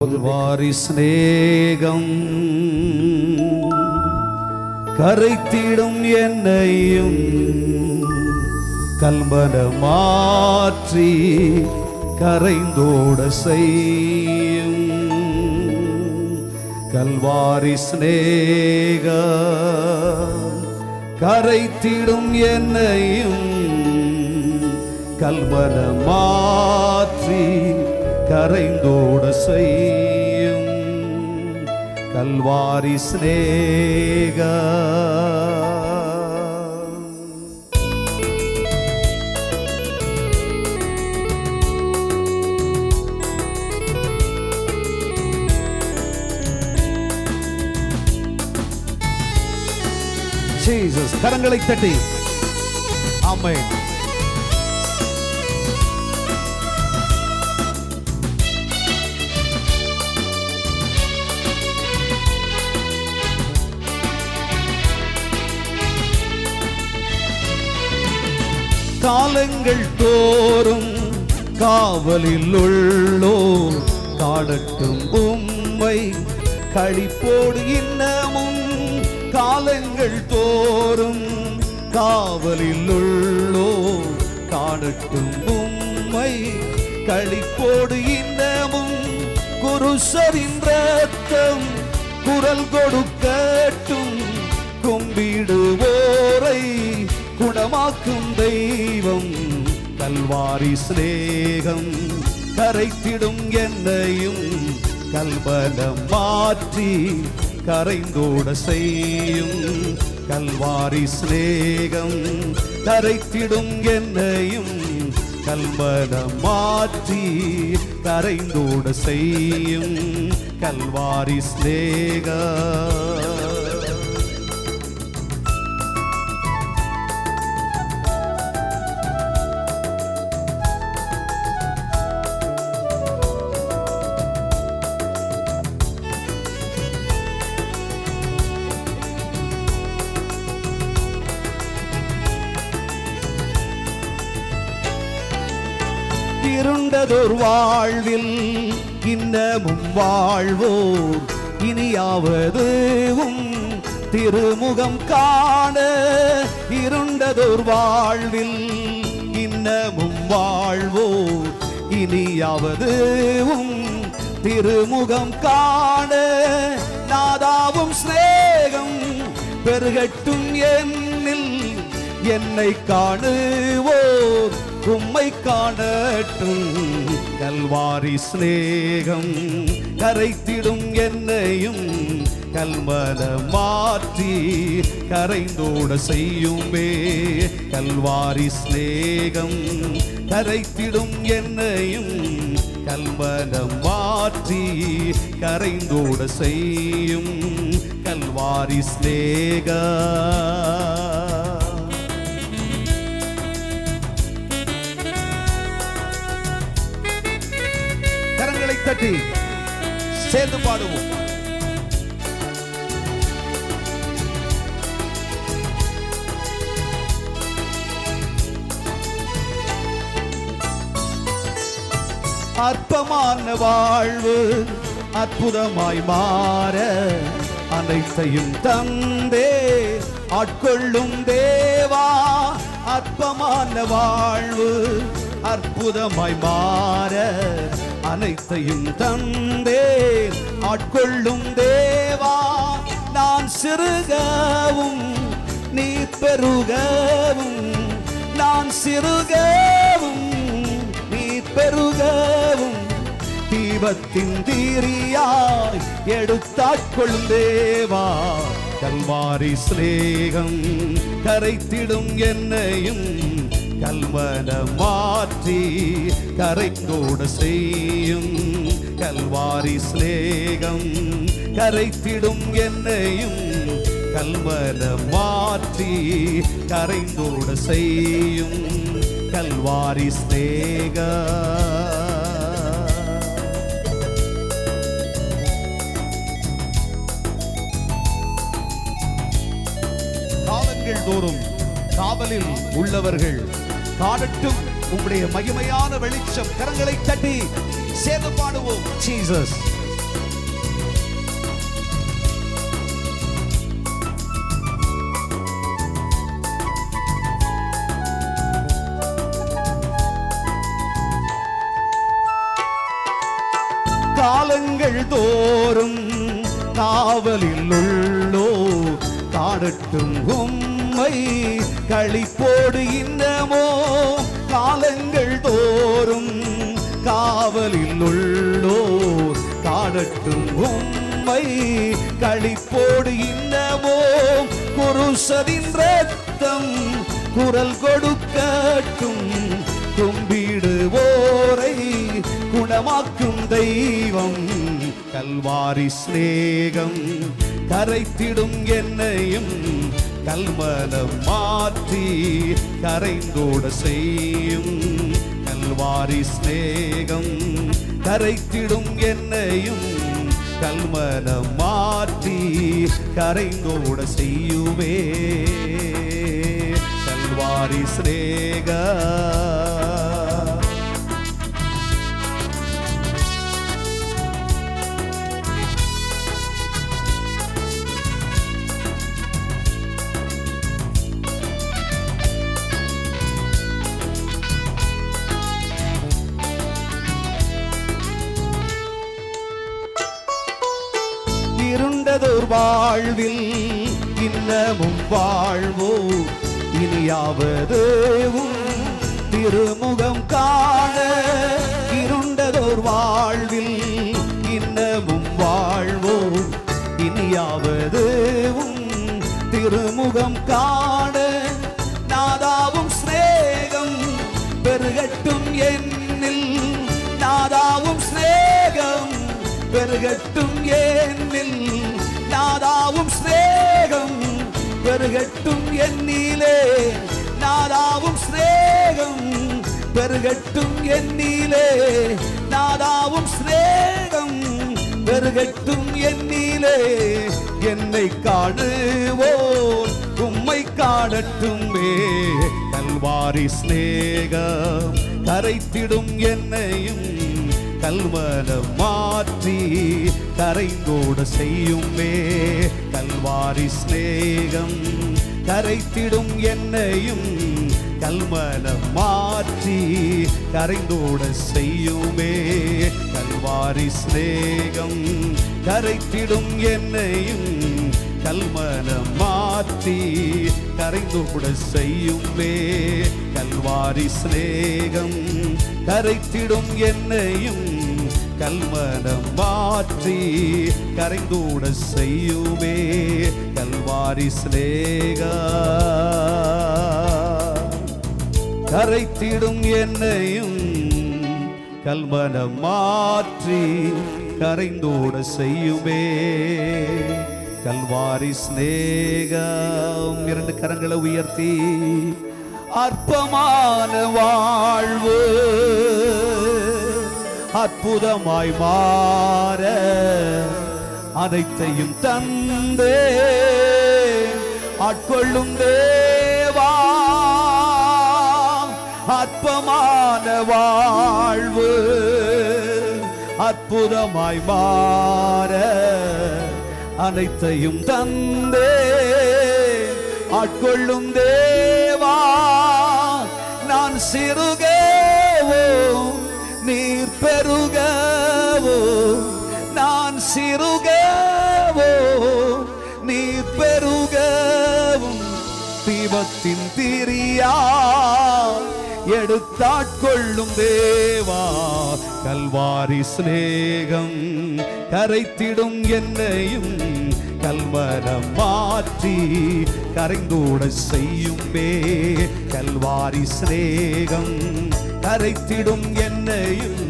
கல்வாரி சிநேகம் கரைத்திடும் என்னையும் கல்மன மாற்றி கரைந்தோட செய்யும். கல்வாரி சிநேகம் கரைத்திடும் என்னையும் கல்மன மாற்றி கரைந்தோட செய்யும். கல்வாரி சிநேகம். ஜீசஸ், கரங்களை தட்டி ஆமென். காலங்கள் தோறும் காவலில் உள்ளோர் காணட்டும் உம்மை களிப்போடு இன்னமும். காலங்கள் தோறும் காவலில் உள்ளோர் காணட்டும் உம்மை களிப்போடு இன்னமும். குருசரின் ரத்தம் குரல் கொடுக்கட்டும், கும்பிடுவோரை குணமாக்கும் தெய்வம். கல்வாரி சிநேகம் கரைத்திடும் என்னையும் கல்பனம் மாற்றி கரைந்தோட செய்யும். கல்வாரி சிநேகம் கரைத்திடும் என்னையும் கல்பனம் மாற்றி கரைந்தோட செய்யும். கல்வாரி சிநேகம். இருண்டதோர் வாழ்வில் இன்னமும் வாழ்வோர் இனியாவதுவும் திருமுகம் காண. இருண்டதோர் வாழ்வில் இன்னமும் வாழ்வோர் இனியாவதுவும் திருமுகம் காண. நாதாவும் சிநேகம் பெருகட்டும் என்னில், என்னை காணுவோர் உம்மை காணட்டும். கல்வாரி சிநேகம் கரைத்திடும் என்னையும் கல்மன மாற்றி கரைந்தோட செய்யுமே. கல்வாரி சிநேகம் கரைத்திடும் என்னையும் கல்மன மாற்றி கரைந்தோட செய்யும். கல்வாரி சிநேகம். கரங்களை தட்டி சேர்ந்து பாடுவோம். அற்பமான வாழ்வு அற்புதமாய் மாற அனைத்தையும் தந்தே ஆட்கொள்ளும் தேவா. அற்பமான வாழ்வு அற்புதமாய் மாற அனைத்தையும் தந்தே ஆட்கொள்ளும் தேவா. நான் சிறுகவும் நீ பெருகவும், நான் சிறுகவும் நீ பெருகவும். தீபத்தின் தீரியாய் எடுத்தாட்கொள்ளும் தேவா. கல்வாரி சிநேகம் கரைத்திடும் என்னையும் கல்மன மாற்றி கரைந்தோட செய்யும். கல்வாரி சிநேகம் கரைத்திடும் என்னையும் கல்மன மாற்றி கரைந்தோட செய்யும். கல்வாரி சிநேகம். காலங்கள் தோறும் காவலில் உள்ளவர்கள் காணட்டும் உம்முடைய மகிமையான வெளிச்சம். கரங்களை தட்டி சேர்ந்து பாடுவோம். ஜீசஸ், காலங்கள் தோறும் காவலில் உள்ளோ காடட்டும் உம்மை களிப்போடு இன்னமோ காலங்கள் தோறும் காவலில் உள்ளோ காடட்டும் உம்மை களிப்போடு இன்னமோ குருசதின் ரத்தம் குரல் கொடுக்கட்டும் கும்பிடுவோரை குணமாக்கும் தெய்வம் கல்வாரி சிநேகம் கரைத்திடும் என்னையும் கல்மலம் மாற்றி கரைந்தோட செய்யும் கல்வாரி சிநேகம் கரைத்திடும் என்னையும் கல்மலம் மாற்றி கரைந்தோட செய்யுமே கல்வாரி சிநேகம். இருண்டதோர் வாழ்வில் இன்னமும் வாழ்வோ இனியாவதுவும் திருமுகம் காண இருண்டதோர் வாழ்வில் இன்னமும் வாழ்வோ இனியாவதுவும் திருமுகம் காண நாதாவும் சிநேகம் பெருகட்டும் என்னில் நாதாவும் சிநேகம் பெருகட்டும் என்னில் நாதாவும் சிநேகம் பெருகட்டும் என்னிலே நாதாவும் சிநேகம் பெருகட்டும் என்னிலே நாதாவும் சிநேகம் பெருகட்டும் என்னிலே என்னை காணுவோர் உம்மை காணட்டுமே கல்வாரி சிநேகம் கரைத்திடும் என்னையும் கல்மலம் மாற்றி கரைந்தோட செய்யுமே கல்வாரி சிநேகம் கரைத்திடும் என்னையும் கல்மலம் மாற்றி கரைந்தோட செய்யுமே கல்வாரி சிநேகம் கரைத்திடும் என்னையும் கல்மலம் மாற்றி கரைந்தோட செய்யுமே கல்வாரி சிநேகம் கரைத்திடும் என்னையும் கல்மலம் மாற்றி கரைந்தோட செய்யுமே கல்வாரி சிநேகம் கரைத்திடும் என்னையும் கல்மலம் மாற்றி கரைந்தோட செய்யுமே கல்வாரி சிநேகம். இரண்டு கரங்களை உயர்த்தி அற்பமான வாழ்வு அற்புதமாய் மாற அனைத்தையும் தந்தே ஆட்கொள்ளும் தேவா அற்பமான வாழ்வு அற்புதமாய் மாற அனைத்தையும் தந்தே ஆட்கொள்ளும் தேவா நான் சிறுகவோ நீர் பெருகவோ நான் சிறுகவோ நீர் பெருகவும் தீபத்தின் திரியா எடுத்தாட்கொள்ளும் தேவா கல்வாரி சிநேகம் கரைத்திடும் என்னையும் கல்மலம் மாற்றி கரைந்தோட செய்யுமே கல்வாரி சிநேகம் கரைத்திடும் என்னையும்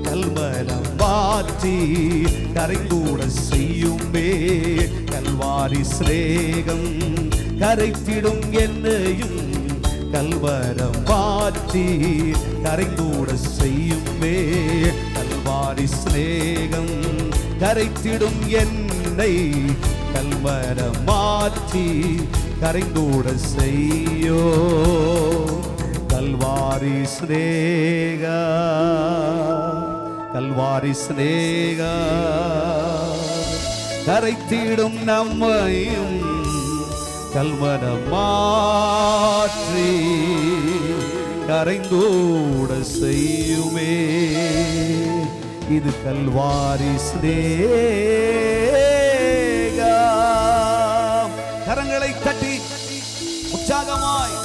கல்மலம் மாற்றி கரைந்தோட செய்யுமே கல்வாரி சிநேகம் கரைத்திடும் என்னையும் கல்மலம் மாற்றி கரைந்தோட செய்யுமே கல்வாரி சிநேகம் கரைத்திடும் என்னை கல்மலம் மாற்றி கரைந்தோட செய்யோ கல்வாரி சிநேகம் கல்வாரி சிநேகம் கரைத்திடும் நம்மையும் கல்மலம் மாற்றி கரைந்தோட செய்யுமே இது கல்வாரி சிநேகம். கரங்களை தட்டி உற்சாகமாய்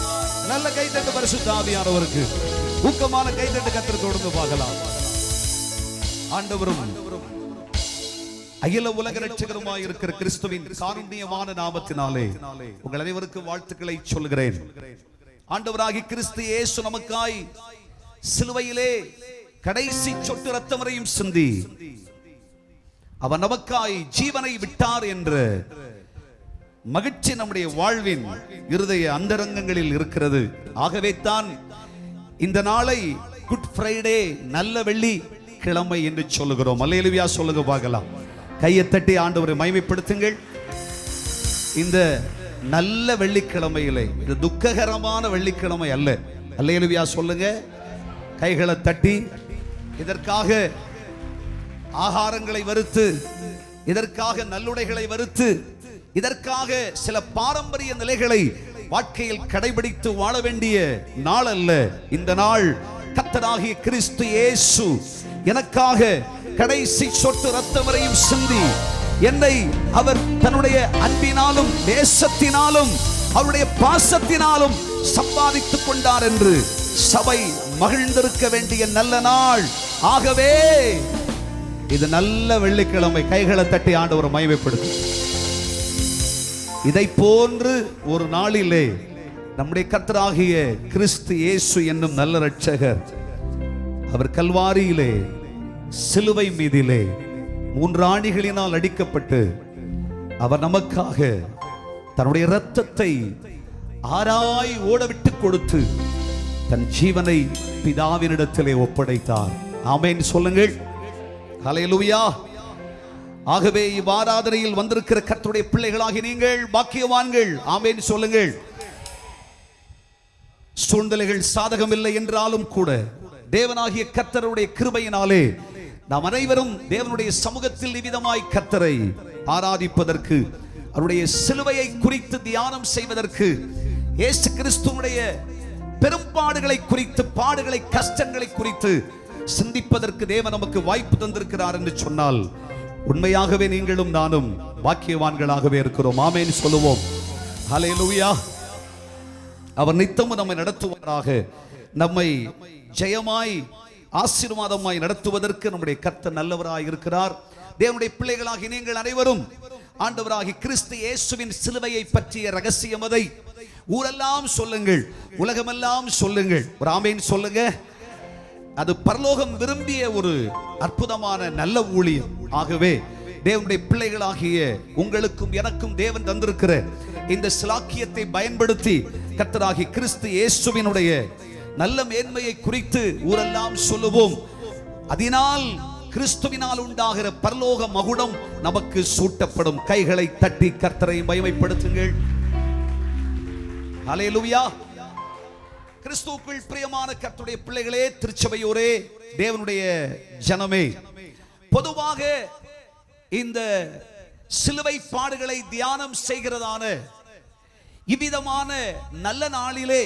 நல்ல கைத்தட்டு பரிசுத்த ஆவியானவருக்கு ஊக்கமான கைத்தட்டு கர்த்தர் கொடுத்து பார்க்கலாம். ஆண்டவரும் அகில உலக ரட்சகருமாய் இருக்கிற கிறிஸ்துவின் காருண்யமான நாமத்தினாலே உங்கள் அனைவருக்கும் வாழ்த்துக்களை சொல்கிறேன். ஆண்டவராகிய கிறிஸ்து இயேசு நமக்காய் சிலுவையிலே கடைசி சொட்டு ரத்தம் வரையும் சிந்தி அவர் நமக்காய் ஜீவனை விட்டார் என்ற மகிழ்ச்சி நம்முடைய வாழ்வின் இருதய அந்தரங்கங்களில் இருக்கிறது. ஆகவே தான் இந்த நாளை குட் ஃப்ரைடே, நல்ல வெள்ளி கிழமை என்று சொல்லுகிறோம். அல்லேலூயா சொல்லுங்க பார்க்கலாம். கையை தட்டி ஆண்டவரை மகிமைப்படுத்துங்கள். இந்த நல்ல வெள்ளிக்கிழமையிலே, இது துக்ககரமான வெள்ளிக்கிழமை அல்ல. அல்லேலூயா சொல்லுங்க. கைகளை தட்டி இதற்காக ஆகாரங்களை வறுத்து, இதற்காக நல்லுடைகளை வறுத்து, இதற்காக சில பாரம்பரிய நிலைகளை வாழ்க்கையில் கடைபிடித்து வாழ வேண்டிய நாள் அல்ல இந்த நாள். கர்த்தராகிய கிறிஸ்து இயேசு எனக்காக கடைசி சொட்டு ரத்தம் வரையும் சிந்தி என்னை அவர் தன்னுடைய அன்பினாலும் நேசத்தினாலும் அவருடைய பாசத்தினாலும் சம்பாதித்துக் கொண்டார் என்று சபை மகிழ்ந்திருக்க வேண்டிய நல்ல நாள். ஆகவே இது நல்ல வெள்ளிக்கிழமை. கைகளை தட்டி ஆண்டவரை மகிமைப்படுத்தும். இதை போன்று ஒரு நாளிலே நம்முடைய கர்த்தராகிய கிறிஸ்து இயேசு என்னும் நல்ல இரட்சகர் அவர் கல்வாரியிலே சிலுவை மீதிலே 3 ஆணிகளினால் அடிக்கப்பட்டு அவர் நமக்காக தன்னுடைய இரத்தத்தை ஆராய் ஓடவிட்டு கொடுத்து தன் ஜீவனை பிதாவினிடத்திலே ஒப்படைத்தார். ஆமென் சொல்லுங்கள். ஹல்லேலூயா. ஆகவே இவ்வாராதனையில் வந்திருக்கிற கர்த்தருடைய பிள்ளைகளாகி நீங்கள் பாக்கியவான்கள். ஆமென் சொல்லுங்கள். சூழ்நிலைகள் சாதகமில்லை என்றாலும் கூட தேவனாகிய கர்த்தருடைய கிருபையினாலே நாம் அனைவரும் தேவனுடைய சமூகத்தில் நிவிதமாய் கர்த்தரை ஆராதிப்பதற்கு, அவருடைய சிலுவையை குறித்து தியானம் செய்வதற்கு, இயேசு கிறிஸ்துவுடைய பெரும்பாடுகளை குறித்து, பாடுகளை, கஷ்டங்களை குறித்து சிந்திப்பதற்கு தேவன் நமக்கு வாய்ப்பு தந்திருக்கிறார் என்று சொன்னால் உண்மையாகவே நீங்களும் நானும் பாக்கியவான்களாகவே இருக்கிறோம். ஆமென் சொல்லுவோம். ஹல்லேலூயா. அவர் நித்தமும் நம்மை நடத்துவதாக, நம்மை ஜெயமாய் ஆசீர்வாதமாய் நடத்துவதற்கு நம்முடைய கர்த்தர் நல்லவராய் இருக்கிறார். தேவனுடைய பிள்ளைகளாகி நீங்கள் அனைவரும் ஆண்டவராகி கிறிஸ்து இயேசுவின் சிலுவையை பற்றிய ரகசியம் அதை ஊரெல்லாம் சொல்லுங்கள், உலகமெல்லாம் சொல்லுங்கள். ஒரு ஆமென் சொல்லுங்க. அது பரலோகம் விரும்பிய ஒரு அற்புதமான நல்ல ஊழியம். ஆகவே தேவனுடைய பிள்ளைகளாகிய உங்களுக்கும் எனக்கும் தேவன் தந்திருக்கிற இந்த சிலாக்கியத்தை பயன்படுத்தி கர்த்தராகி கிறிஸ்து இயேசுவினுடைய நல்ல மேன்மையை குறித்து ஊரெல்லாம் சொல்லுவோம். அதனால் கிறிஸ்துவினால் உண்டாகிற பரலோக மகுடம் நமக்கு சூட்டப்படும். கைகளை தட்டி கர்த்தரை மகிமைப்படுத்துங்கள். ஹல்லேலூயா. கிறிஸ்துவுக்குள் பிரியமான கர்த்தருடைய பிள்ளைகளே, திருச்சபையோரே, தேவனுடைய ஜனமே, பொதுவாக இந்த சிலுவை பாடுகளை தியானம் செய்கிறதான இவ்விதமான நல்ல நாளிலே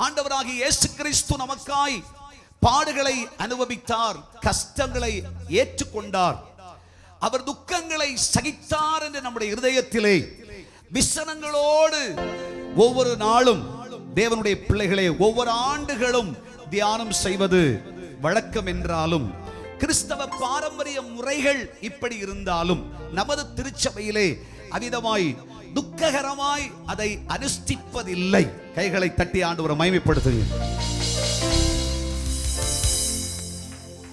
ஆண்டவராகிய இயேசு கிறிஸ்து நமக்காய் பாடுகளை அனுபவித்தார், கஷ்டங்களை ஏற்றுக்கொண்டார், அவர் துக்கங்களை சகித்தார் என்று நம்முடைய இருதயத்திலே விசனங்களோடு ஒவ்வொரு நாளும் தேவனுடைய பிள்ளைகளே ஒவ்வொரு ஆண்டுகளும் தியானம் செய்வது வழக்கம் என்றாலும், கிறிஸ்தவ பாரம்பரிய முறைகள் இப்படி இருந்தாலும், நமது திருச்சபையிலே அவிதமாய் துக்ககரமாய் அதை அனுஷ்டிப்பதில்லை. கைகளை தட்டி ஆண்டவரை மகிமைப்படுத்துங்க.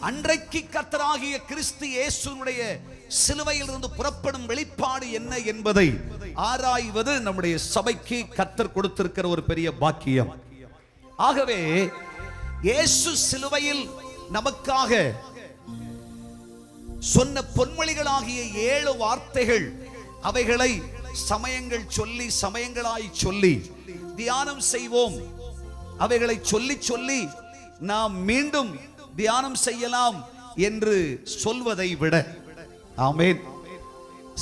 அன்றைக்கு கர்த்தராகிய கிறிஸ்து இயேசுவுடைய சிலுவையில் இருந்து புறப்படும் வெளிப்பாடு என்ன என்பதை ஆராய்வது நம்முடைய சபைக்கு கர்த்தர் கொடுத்திருக்கிற ஒரு பெரிய பாக்கியம். ஆகவே இயேசு சிலுவையில் நமக்காக சொன்ன பொன்மொழிகளாகிய 7 வார்த்தைகள், அவைகளை சமயங்கள் சொல்லி சமயங்களாய் சொல்லி தியானம் செய்வோம். அவைகளை சொல்லி சொல்லி நாம் மீண்டும் தியானம் செய்யலாம் என்று சொல்வதை விட, ஆமென்,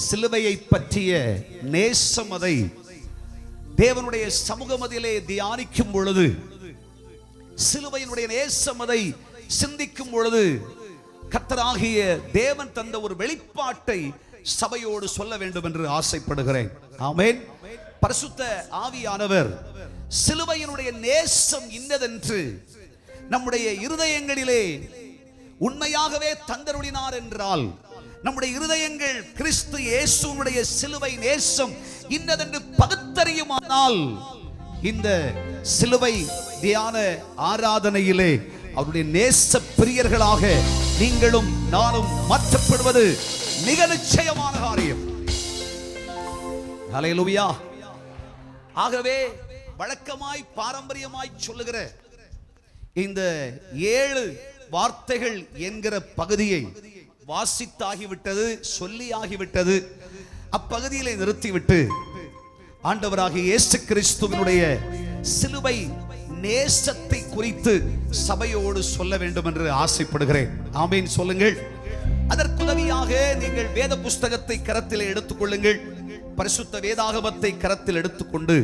சிலுவையை பற்றிய நேசம் அதை தேவனுடைய சமூகமதிலே தியானிக்கும் பொழுது, சிலுவையினுடைய நேசம் அதை சிந்திக்கும் பொழுது கர்த்தராகிய தேவன் தந்த ஒரு வெளிப்பாட்டை சபையோடு சொல்ல வேண்டும் என்று ஆசைப்படுகிறேன். ஆமென். பரிசுத்த ஆவியானவர் சிலுவையினுடைய நேசம் இன்னதென்று நம்முடைய இருதயங்களிலே உண்மையாகவே தந்தருளினார் என்றால், நம்முடைய இருதயங்கள் கிறிஸ்து இயேசுவுடைய சிலுவை நேசம் இன்னதென்று பகுத்தறியுமானால், இந்த சிலுவை தியான ஆராதனையிலே அவருடைய நேச பிரியர்களாக நீங்களும் நானும் மாற்றப்படுவது மிக நிச்சயமான காரியம். ஹல்லேலூயா. ஆகவே வழக்கமாய் பாரம்பரியமாய் சொல்லுகிற இந்த 7 வார்த்தைகள் என்கிற பகுதியை வாசித்தாகிவிட்டது, சொல்லியாகிவிட்டது. அப்பகுதியிலே நிறுத்திவிட்டு ஆண்டவராகிய இயேசு கிறிஸ்துவினுடைய சிலுவை நேசத்தை குறித்து சபையோடு சொல்ல வேண்டும் என்று ஆசைப்படுகிறேன். ஆமென் சொல்லுங்கள். அதற்குதவியாக நீங்கள் வேத புஸ்தகத்தை கரத்தில் எடுத்துக்கொள்ளுங்கள். பரிசுத்த வேதாகமத்தை கரத்தில் எடுத்துக்கொண்டு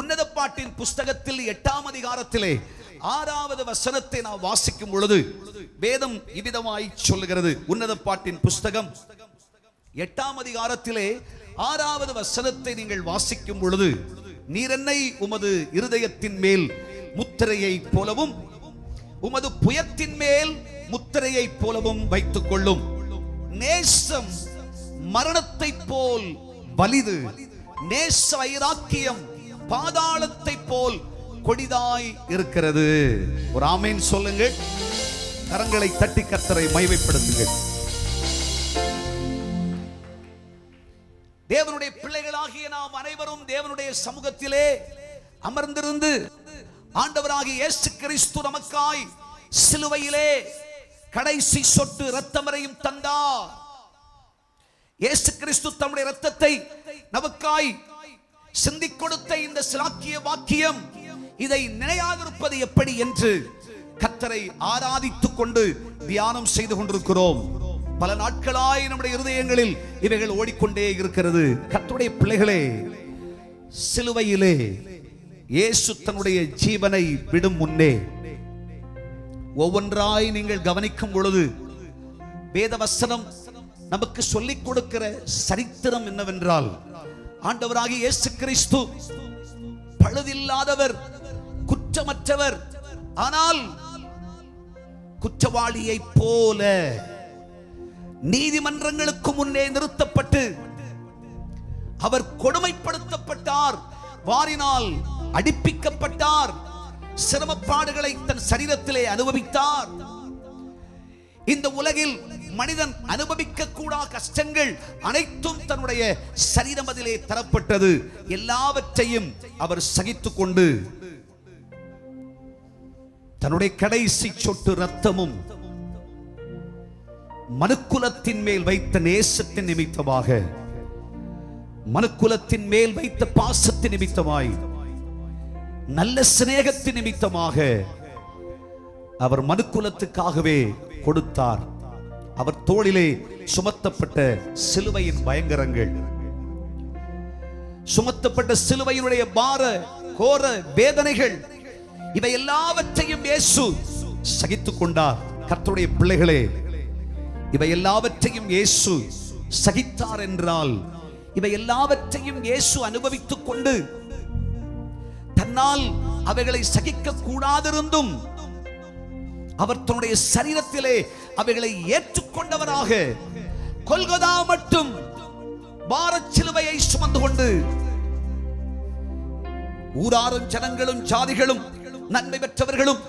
உன்னத பாட்டின் புஸ்தகத்தில் 8ஆம் அதிகாரத்திலே 6வது வசனத்தை நாம் வாசிக்கும் பொழுது வேதம் இவ்விதமாய் சொல்லுகிறது. உன்னத பாட்டின் புஸ்தகம் 8ஆம் அதிகாரத்திலே 6வது வசனத்தை நீங்கள் வாசிக்கும் பொழுது, நீர் என்னை உமது இருதயத்தின் மேல் முத்திரையை போலவும் உமது புயத்தின் மேல் முத்திரையை போலவும் வைத்துக் கொள்ளும். நேசம் மரணத்தை போல் வலிது, நேச வைராக்கியம் பாதாளத்தை போல் கொடிதாய் இருக்கிறது. ஒரு ஆமென் சொல்லுங்கள். கரங்களை தட்டி கர்த்தரை மகிமைப்படுத்துங்கள். தேவனுடைய பிள்ளைகளாகிய நாம் அனைவரும் தேவனுடைய சமூகத்திலே அமர்ந்திருந்து ஆண்டவராகிய இயேசு கிறிஸ்து நமக்காய் சிலுவையிலே கடைசி சொட்டு இரத்தம் வரையும் தந்தார். இயேசு கிறிஸ்து தம்முடைய இரத்தத்தை நமக்காய் சிந்திக் கொடுத்த இந்த சிலாக்கிய வாக்கியம், இதை நினையாதிருப்பது எப்படி என்று கர்த்தரை ஆராதித்துக் கொண்டு தியானம் செய்து கொண்டிருக்கிறோம். பல நாட்களாய் நம்முடைய இருதயங்களில் இவைகள் ஓடிக்கொண்டே இருக்கிறது. கர்த்தருடைய பிள்ளைகளே, சிலுவையிலே இயேசு தன்னுடைய ஜீவனை விடும் முன்னே ஒவ்வொன்றாய் நீங்கள் கவனிக்கும் பொழுது வேதவசனம் நமக்கு சொல்லிக் கொடுக்கிற சரித்திரம் என்னவென்றால், ஆண்டவராகிய இயேசு கிறிஸ்து பழுதில்லாதவர், குற்றமற்றவர். ஆனால் குற்றவாளியை போல நீதிமன்றங்களுக்கு முன்னே நிறுத்தப்பட்டு அவர் கொடுமைப்படுத்தப்பட்டார், வாரினால் அடிப்பிக்கப்பட்டார், சிரமப்பாடுகளை தன் சரீரத்திலே அனுபவித்தார். இந்த உலகில் மனிதன் அனுபவிக்க கூடாத கஷ்டங்கள் அனைத்தும் தன்னுடைய சரீரம் அதிலே தரப்பட்டது. எல்லாவற்றையும் அவர் சகித்துக் கொண்டு தன்னுடைய கடைசி சொட்டு ரத்தமும் மனுக்குலத்தின் மேல் வைத்த நேசத்தின் நிமித்தமாக, மனுக்குலத்தின் மேல் வைத்த பாசத்தின் நிமித்தமாய், நல்ல சிநேகத்தின் நிமித்தமாக அவர் மனுக்குலத்துக்காகவே கொடுத்தார். அவர் தோளிலே சுமத்தப்பட்ட சிலுவையின் பயங்கரங்கள், சுமத்தப்பட்ட சிலுவையினுடைய பார கோர வேதனைகள், இவை எல்லாவற்றையும் இயேசு சகித்துக் கொண்டார். கர்த்தருடைய பிள்ளைகளே, இவை எல்லாவற்றையும் இயேசு சகித்தார் என்றால், இவை எல்லாவற்றையும் இயேசு அனுபவித்துக் கொண்டு தன்னால் அவைகளை சகிக்க கூடாதிருந்தும் அவர் தன்னுடைய சரீரத்திலே அவைகளை ஏற்றுக்கொண்டவராக கொல்கொதா மட்டும் பாரச் சிலுவையை சுமந்து கொண்டு ஊராரும் ஜனங்களும் ஜாதிகளும் நன்மை பெற்றவர்களும்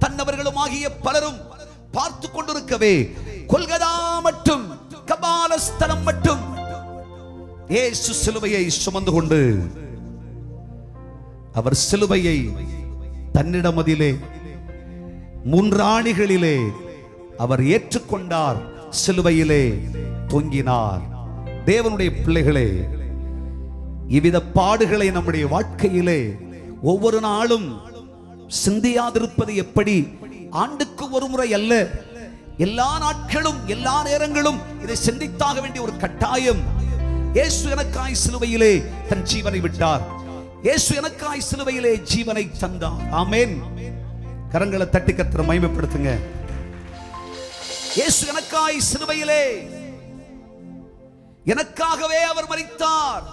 தன்னவர்களும் ஆகிய பலரும் பார்த்து கொண்டிருக்கவே கொல்கொதா மட்டும், கபாலஸ்தலம் மட்டும் இயேசு சிலுவையை சுமந்து கொண்டு அவர் சிலுவையை தன்னிடமதிலே 3 ஆணிகளிலே அவர் ஏற்றுக்கொண்டார், சிலுவையிலே தொங்கினார். தேவனுடைய பிள்ளைகளே, இவ்வித பாடுகளை நம்முடைய வாழ்க்கையிலே ஒவ்வொரு நாளும் சிந்தியாதிருப்பது எப்படி? ஆண்டுக்கு ஒரு முறை அல்ல, எல்லா நாட்களும் எல்லா நேரங்களும் இதை சிந்தித்தாக வேண்டிய ஒரு கட்டாயம். இயேசு எனக்காய் சிலுவையிலே தன் ஜீவனை விட்டார். இயேசு எனக்காய் சிலுவையிலே ஜீவனை தந்தார். ஆமென். கரங்களை தட்டி கர்த்தரை மகிமைப்படுத்துங்க. இயேசு எனக்காய் சிலுவையிலே எனக்காகவே அவர் மரித்தார்.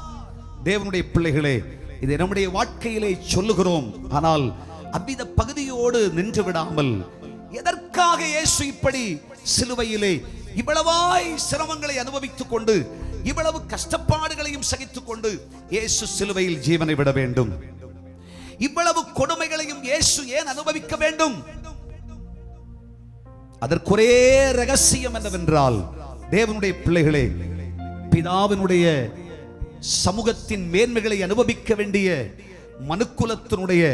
தேவனுடைய பிள்ளைகளே, இதை நம்முடைய வாழ்க்கையிலே சொல்லுகிறோம். ஆனால் அவ்வித பகுதியோடு நின்று விடாமல், எதற்காக இயேசு இப்படி சிலுவையிலே இவ்வளவாய் சிரமங்களை அனுபவித்துக் கொண்டு, இவ்வளவு கஷ்டப்பாடுகளையும் சகித்துக் கொண்டு இயேசு சிலுவையில் ஜீவனை விட வேண்டும்? இவ்வளவு கொடுமைகளையும் இயேசு ஏன் அனுபவிக்க வேண்டும்? அதற்கொரே ரகசியம் என்னவென்றால், தேவனுடைய பிள்ளைகளே, பிதாவினுடைய சமூகத்தின் மேன்மைகளை அனுபவிக்க வேண்டிய மனுக்குலத்தினுடைய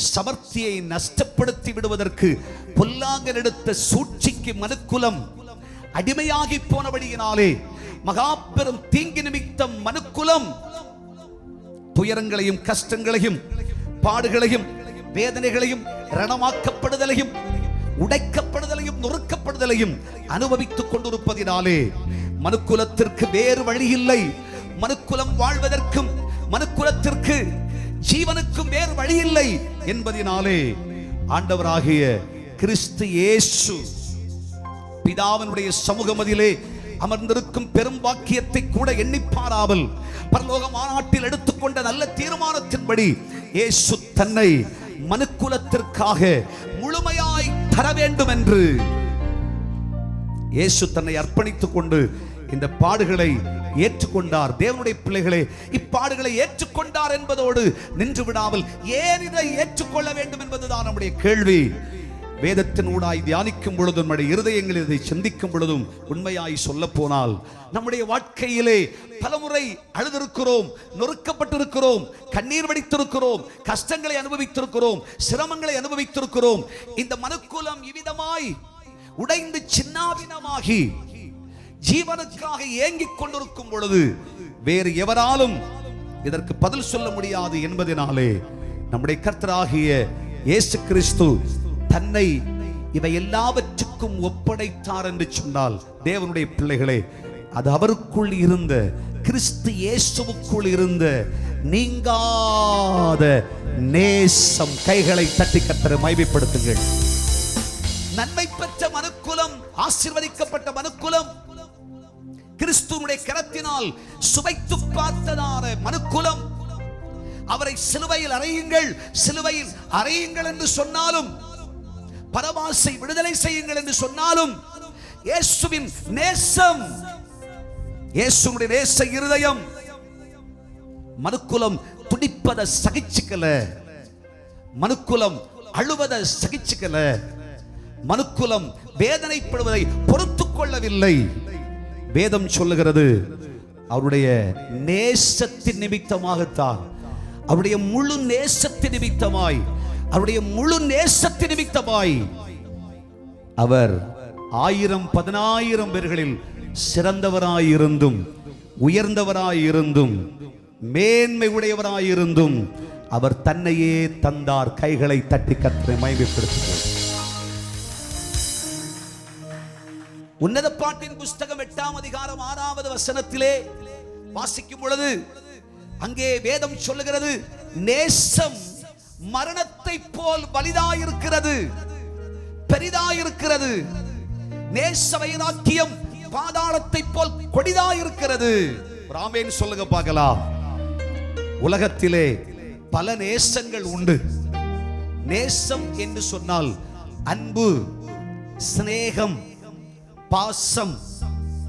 சமர்த்தியை நஷ்டப்படுத்தி விடுவதற்கு பொல்லாங்கன் எடுத்த சூழ்ச்சிக்கு மனுக்குலம் அடிமையாகி போனபடியினாலே மகா பெரும் தீங்கு நிமித்தம் மனுக்குலம் துயரங்களையும் கஷ்டங்களையும் பாடுகளையும் வேதனைகளையும் ரணமாக்கப்படுதலையும் உடைக்கப்படுதலையும் நொறுக்கப்படுதலையும் அனுபவித்துக் கொண்டிருப்பதினாலே மனுக்குலத்திற்கு வேறு வழி இல்லை. மனுக்குலம் வாழ்வதற்கும் மனுக்குலத்திற்கு ஜீவனுக்கும் வேறு வழி இல்லை என்பதினாலே ஆண்டவராகிய கிறிஸ்து இயேசு பிதாவினுடைய சமூகமதிலே அமர்ந்திருக்கும் பெரும் வாக்கியத்தை கூட எண்ணி பாராமல் பரலோக மாநாட்டில் எடுத்துக்கொண்ட நல்ல தீர்மானத்தின்படி இயேசு தன்னை மனுக்குலத்திற்காக முழுமையாய் தர வேண்டும் என்று இயேசு தன்னை அர்ப்பணித்துக் கொண்டு இந்த பாடுகளை ஏற்றுக்கொண்டார். தேவனுடைய பிள்ளைகளே, இப்பாடுகளை ஏற்றுக்கொண்டார் என்பதோடு நின்று விடாமல் ஏன் இதை ஏற்றுக்கொள்ள வேண்டும் என்பதுதான் நம்முடைய கேள்வி. வேதத்தின் ஊடாய் தியானிக்கும் பொழுதும் நம்முடைய இருதயங்களில் இதை சிந்திக்கும் பொழுதும் உண்மையாய் சொல்ல போனால் நம்முடைய வாழ்க்கையிலே பலமுறை அழுதிருக்கிறோம், நொறுக்கப்பட்டிருக்கிறோம், கண்ணீர் வடித்திருக்கிறோம், கஷ்டங்களை அனுபவித்திருக்கிறோம், சிரமங்களை அனுபவித்திருக்கிறோம். இந்த மனுக்குலம் இவ்விதமாய் உடைந்து சின்னாபின்னமாகி ஜீவனுக்காக ஏங்கிக் கொண்டிருக்கும் பொழுது வேறு எவராலும் இதற்கு பதில் சொல்ல முடியாது என்பதனாலே நம்முடைய கர்த்தராகிய இயேசு கிறிஸ்து தன்னை இவை எல்லாவற்றுக்கும் ஒப்படைத்தார் என்று சொன்னால், தேவனுடைய பிள்ளைகளே, அது அவருக்குள் இருந்த கிறிஸ்து இயேசுவுக்குள் இருந்த நீங்காத நேசம். கைகளை தட்டி கர்த்தரை மகிமைப்படுத்துங்கள். நன்மை பெற்ற மனுக்குலம், ஆசீர்வதிக்கப்பட்ட மனுக்குலம், கிறிஸ்துவினுடைய கரத்தினால் சுவைத்து பார்த்ததான மனுக்குலம், அவரை சிலுவையில் அறையுங்கள், சிலுவையில் அறையுங்கள் என்று சொன்னாலும், பரபாசை விடுதலை செய்யுங்கள் என்று சொன்னாலும், இயேசுவின் நேசம், இயேசுவின் நேச இருதயம் மனுக்குலம் துடிப்பதை சகிச்சுக்கல, மனுக்குலம் அழுவதை சகிச்சுக்கல, மனுக்குலம் வேதனைப்படுவதை பொறுத்துக் கொள்ளவில்லை. வேதம் சொல்லுகிறது, அவருடைய நேசத்தின் நிமித்தமாகத்தான், அவருடைய முழு நேசத்தின் நிமித்தமாய், அவருடைய முழு நேசத்தின் நிமித்தமாய் அவர் 1000-10,000 பேர்களில் சிறந்தவராயிருந்தும் உயர்ந்தவராயிருந்தும் மேன்மை உடையவராயிருந்தும் அவர் தன்னையே தந்தார். கைகளை தட்டி கர்த்தரை மகிமைப்படுத்துங்கள். உன்னத பாட்டின் புஸ்தகம் 8ஆம் அதிகாரம் 6வது வசனத்திலே வாசிக்கும் பொழுது அங்கே வேதம் சொல்லுகிறது, நேசம் மரணத்தை போல் வலிதாயிருக்கிறது, பெரிதாயிருக்கிறது. நேச வைராக்கியம் பாதாளத்தை போல் கொடிதாயிருக்கிறது. ஆமென் சொல்லுங்க பார்க்கலாம். உலகத்திலே பல நேசங்கள் உண்டு. நேசம் என்று சொன்னால் அன்பு, சிநேகம், பாசம்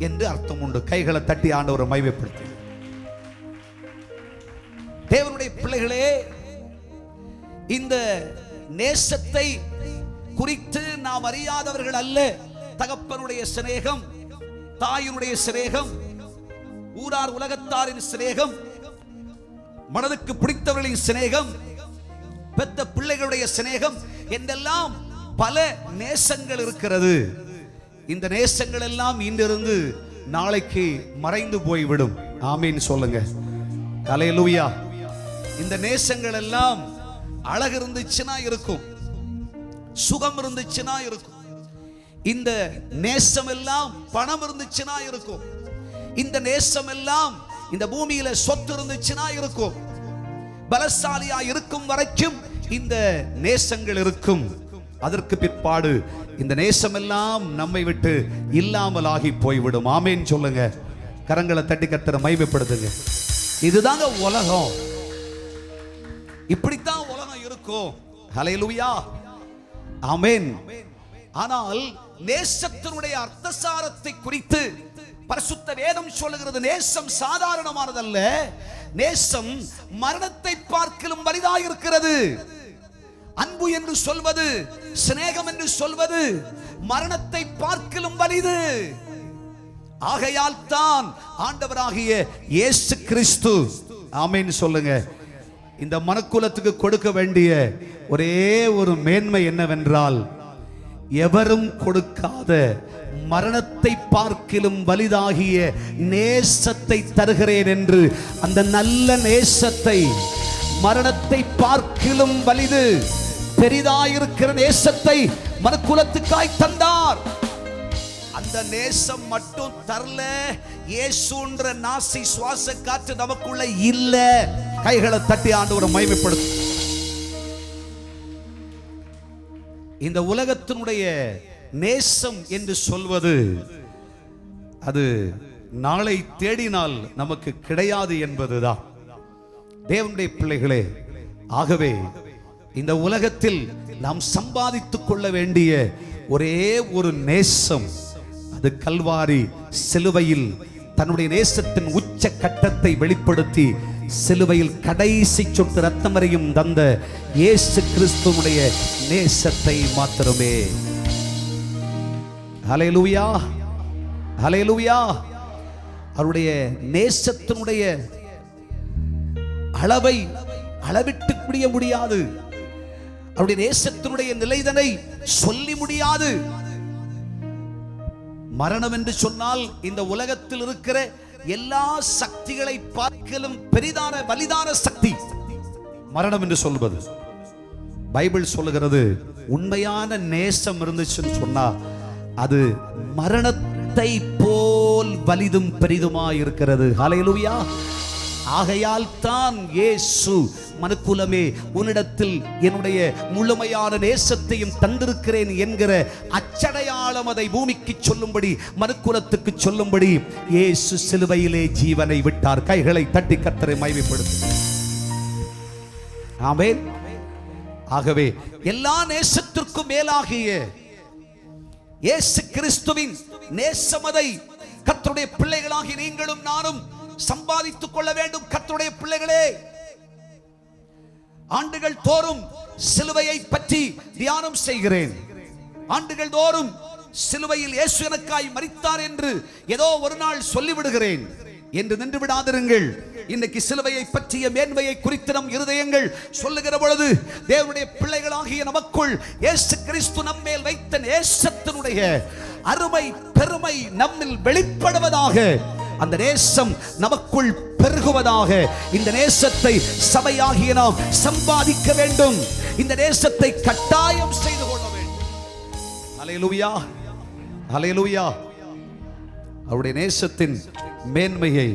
என்று அர்த்தம் உண்டு. கைகளை தட்டி ஆண்டவரை மகிமைப்படுத்தி. தேவனுடைய பிள்ளைகளே, இந்த நேசத்தை குறித்து நாம் அறியாதவர்கள் அல்ல. தகப்பனுடைய சிநேகம், தாயினுடைய சிநேகம், ஊரார் உலகத்தாரின் சிநேகம், மனதுக்கு பிடித்தவர்களின் சிநேகம், பெத்த பிள்ளைகளுடைய சிநேகம் என்றெல்லாம் பல நேசங்கள் இருக்கிறது. இந்த நேசங்கள் எல்லாம் இன்றிருந்து நாளைக்கு மறைந்து போய்விடும். ஆமீன் சொல்லுங்க. அல்லேலூயா. இந்த நேசங்கள் எல்லாம் அழகு இருந்துச்சுன்னா இருக்கும், சுகம் இருந்துச்சுன்னா இருக்கும், இந்த நேசம் எல்லாம் பணம் இருந்துச்சுன்னா இருக்கும், இந்த நேசம் எல்லாம் இந்த பூமியில சொத்து இருந்துச்சுன்னா இருக்கும், பலசாலியா இருக்கும் வரைக்கும் இந்த நேசங்கள் இருக்கும். அதற்கு பிற்பாடு இந்த நேசமெல்லாம் நம்மை விட்டு இல்லாமல் ஆகி போய்விடும். ஆமேன் சொல்லுங்க. கரங்களை தட்டி கர்த்தரை மகிமைப்படுத்துங்க. இதுதாங்க உலகம். இப்படித்தான் உலகம் இருக்கும். ஹல்லேலூயா, ஆமென். ஆனால் நேசத்தினுடைய அர்த்தசாரத்தை குறித்து பரிசுத்த வேதம் சொல்லுகிறது. நேசம் சாதாரணமானதல்ல. நேசம் மரணத்தை பார்க்கிலும் வலிதாக இருக்கிறது. அன்பு என்று சொல்வது, சிநேகம் என்று சொல்வது மரணத்தை பார்க்கிலும் வலிது. ஆகையால் தான் ஆண்டவராகிய இயேசு கிறிஸ்து, ஆமென் சொல்லுங்க, இந்த மனுக்குலத்துக்கு கொடுக்க வேண்டிய ஒரே ஒரு மேன்மை என்னவென்றால், எவரும் கொடுக்காத மரணத்தை பார்க்கிலும் வலிதாகிய நேசத்தை தருகிறேன் என்று, அந்த நல்ல நேசத்தை, மரணத்தை பார்க்கிலும் வலிது பெரிதாயிருக்கிற நேசத்தை மனுக்குலத்துக்காய் தந்தார். அந்த நேசம் மட்டும் தரல, இயேசுன்ற நாசி சுவாச காற்று நமக்குள்ள இல்ல. கைகளை தட்டி ஆண்டவரை மகிமைப்படுத்து. இந்த உலகத்தினுடைய நேசம் என்று சொல்வது அது நாளை தேடினால் நமக்கு கிடையாது என்பதுதான். தேவனுடைய பிள்ளைகளே, ஆகவே இந்த உலகத்தில் நாம் சம்பாதித்துக் கொள்ள வேண்டிய ஒரே ஒரு நேசம், அது கல்வாரி சிலுவையில் தன்னுடைய நேசத்தின் உச்ச கட்டத்தை வெளிப்படுத்தி சிலுவையில் கடைசி சொட்டு ரத்தம் வரையும் தந்த இயேசு கிறிஸ்துவுடைய நேசத்தை மாத்திரமே. ஹல்லேலூயா, ஹல்லேலூயா. அவருடைய நேசத்தினுடைய அளவை அளவிட்டு முடிய முடியாது. அவருடைய நேசத்தினுடைய நிலைதனை சொல்லி முடியாது. மரணம் என்று சொன்னால் இந்த உலகத்தில் இருக்கிற எல்லா சக்திகளை பார்க்கலும் பெரிதான வலிதான சக்தி மரணம் என்று சொல்வது. பைபிள் சொல்லுகிறது, உண்மையான நேசம் இருந்துச்சுன்னு சொன்னா அது மரணத்தை போல் வலிதும் பெரிதுமா இருக்கிறது. ஹல்லேலூயா. ஆகையால் தான் இயேசு, மனுக்குலமே, உன்னிடத்தில் என்னுடைய முழுமையான நேசத்தையும் தந்திருக்கிறேன் என்கிற அச்சடையாளம் அதை பூமிக்கு சொல்லும்படி, மனுக்குலத்துக்கு சொல்லும்படி இயேசு சிலுவையிலே ஜீவனை விட்டார். கைகளை தட்டி கர்த்தரை மகிமைப்படுத்து. ஆமென். ஆகவே எல்லா நேசத்திற்கும் மேலாகிய இயேசு கிறிஸ்துவின் நேசமதை கர்த்தருடைய பிள்ளைகளாகி நீங்களும் நானும் சம்பாதித்துக் கொள்ள வேண்டும். கர்த்தருடைய பிள்ளைகளே, ஆண்டுகள் தோறும் சிலுவையை பற்றி தியானம் செய்கிறேன். ஆண்டுகள் தோறும் சிலுவையில் இயேசு எனக்காய் மரித்தார் என்று ஏதோ ஒரு நாள் சொல்லிவிடுகிறேன் என்று நின்று விடாதிருங்கள். இன்னைக்கு சிலுவையை பற்றிய மேன்மையை குறித்து நம் இருதயங்கள் சொல்லுகிற பொழுது, தேவனுடைய பிள்ளைகளாகிய நமக்குள் இயேசு கிறிஸ்து நம்மேல் வைத்த நேசத்தினுடைய அருமை பெருமை நம்மில் வெளிப்படுவதாக, அந்த நேசம் நமக்குள் பெருகுவதாக. இந்த நேசத்தை சபையாகிய நாம் சம்பாதிக்க வேண்டும். இந்த நேசத்தை கட்டாயம் செய்து கொள்ள வேண்டும். ஹல்லேலூயா, ஹல்லேலூயா. அவருடைய நேசத்தின் மேன்மையை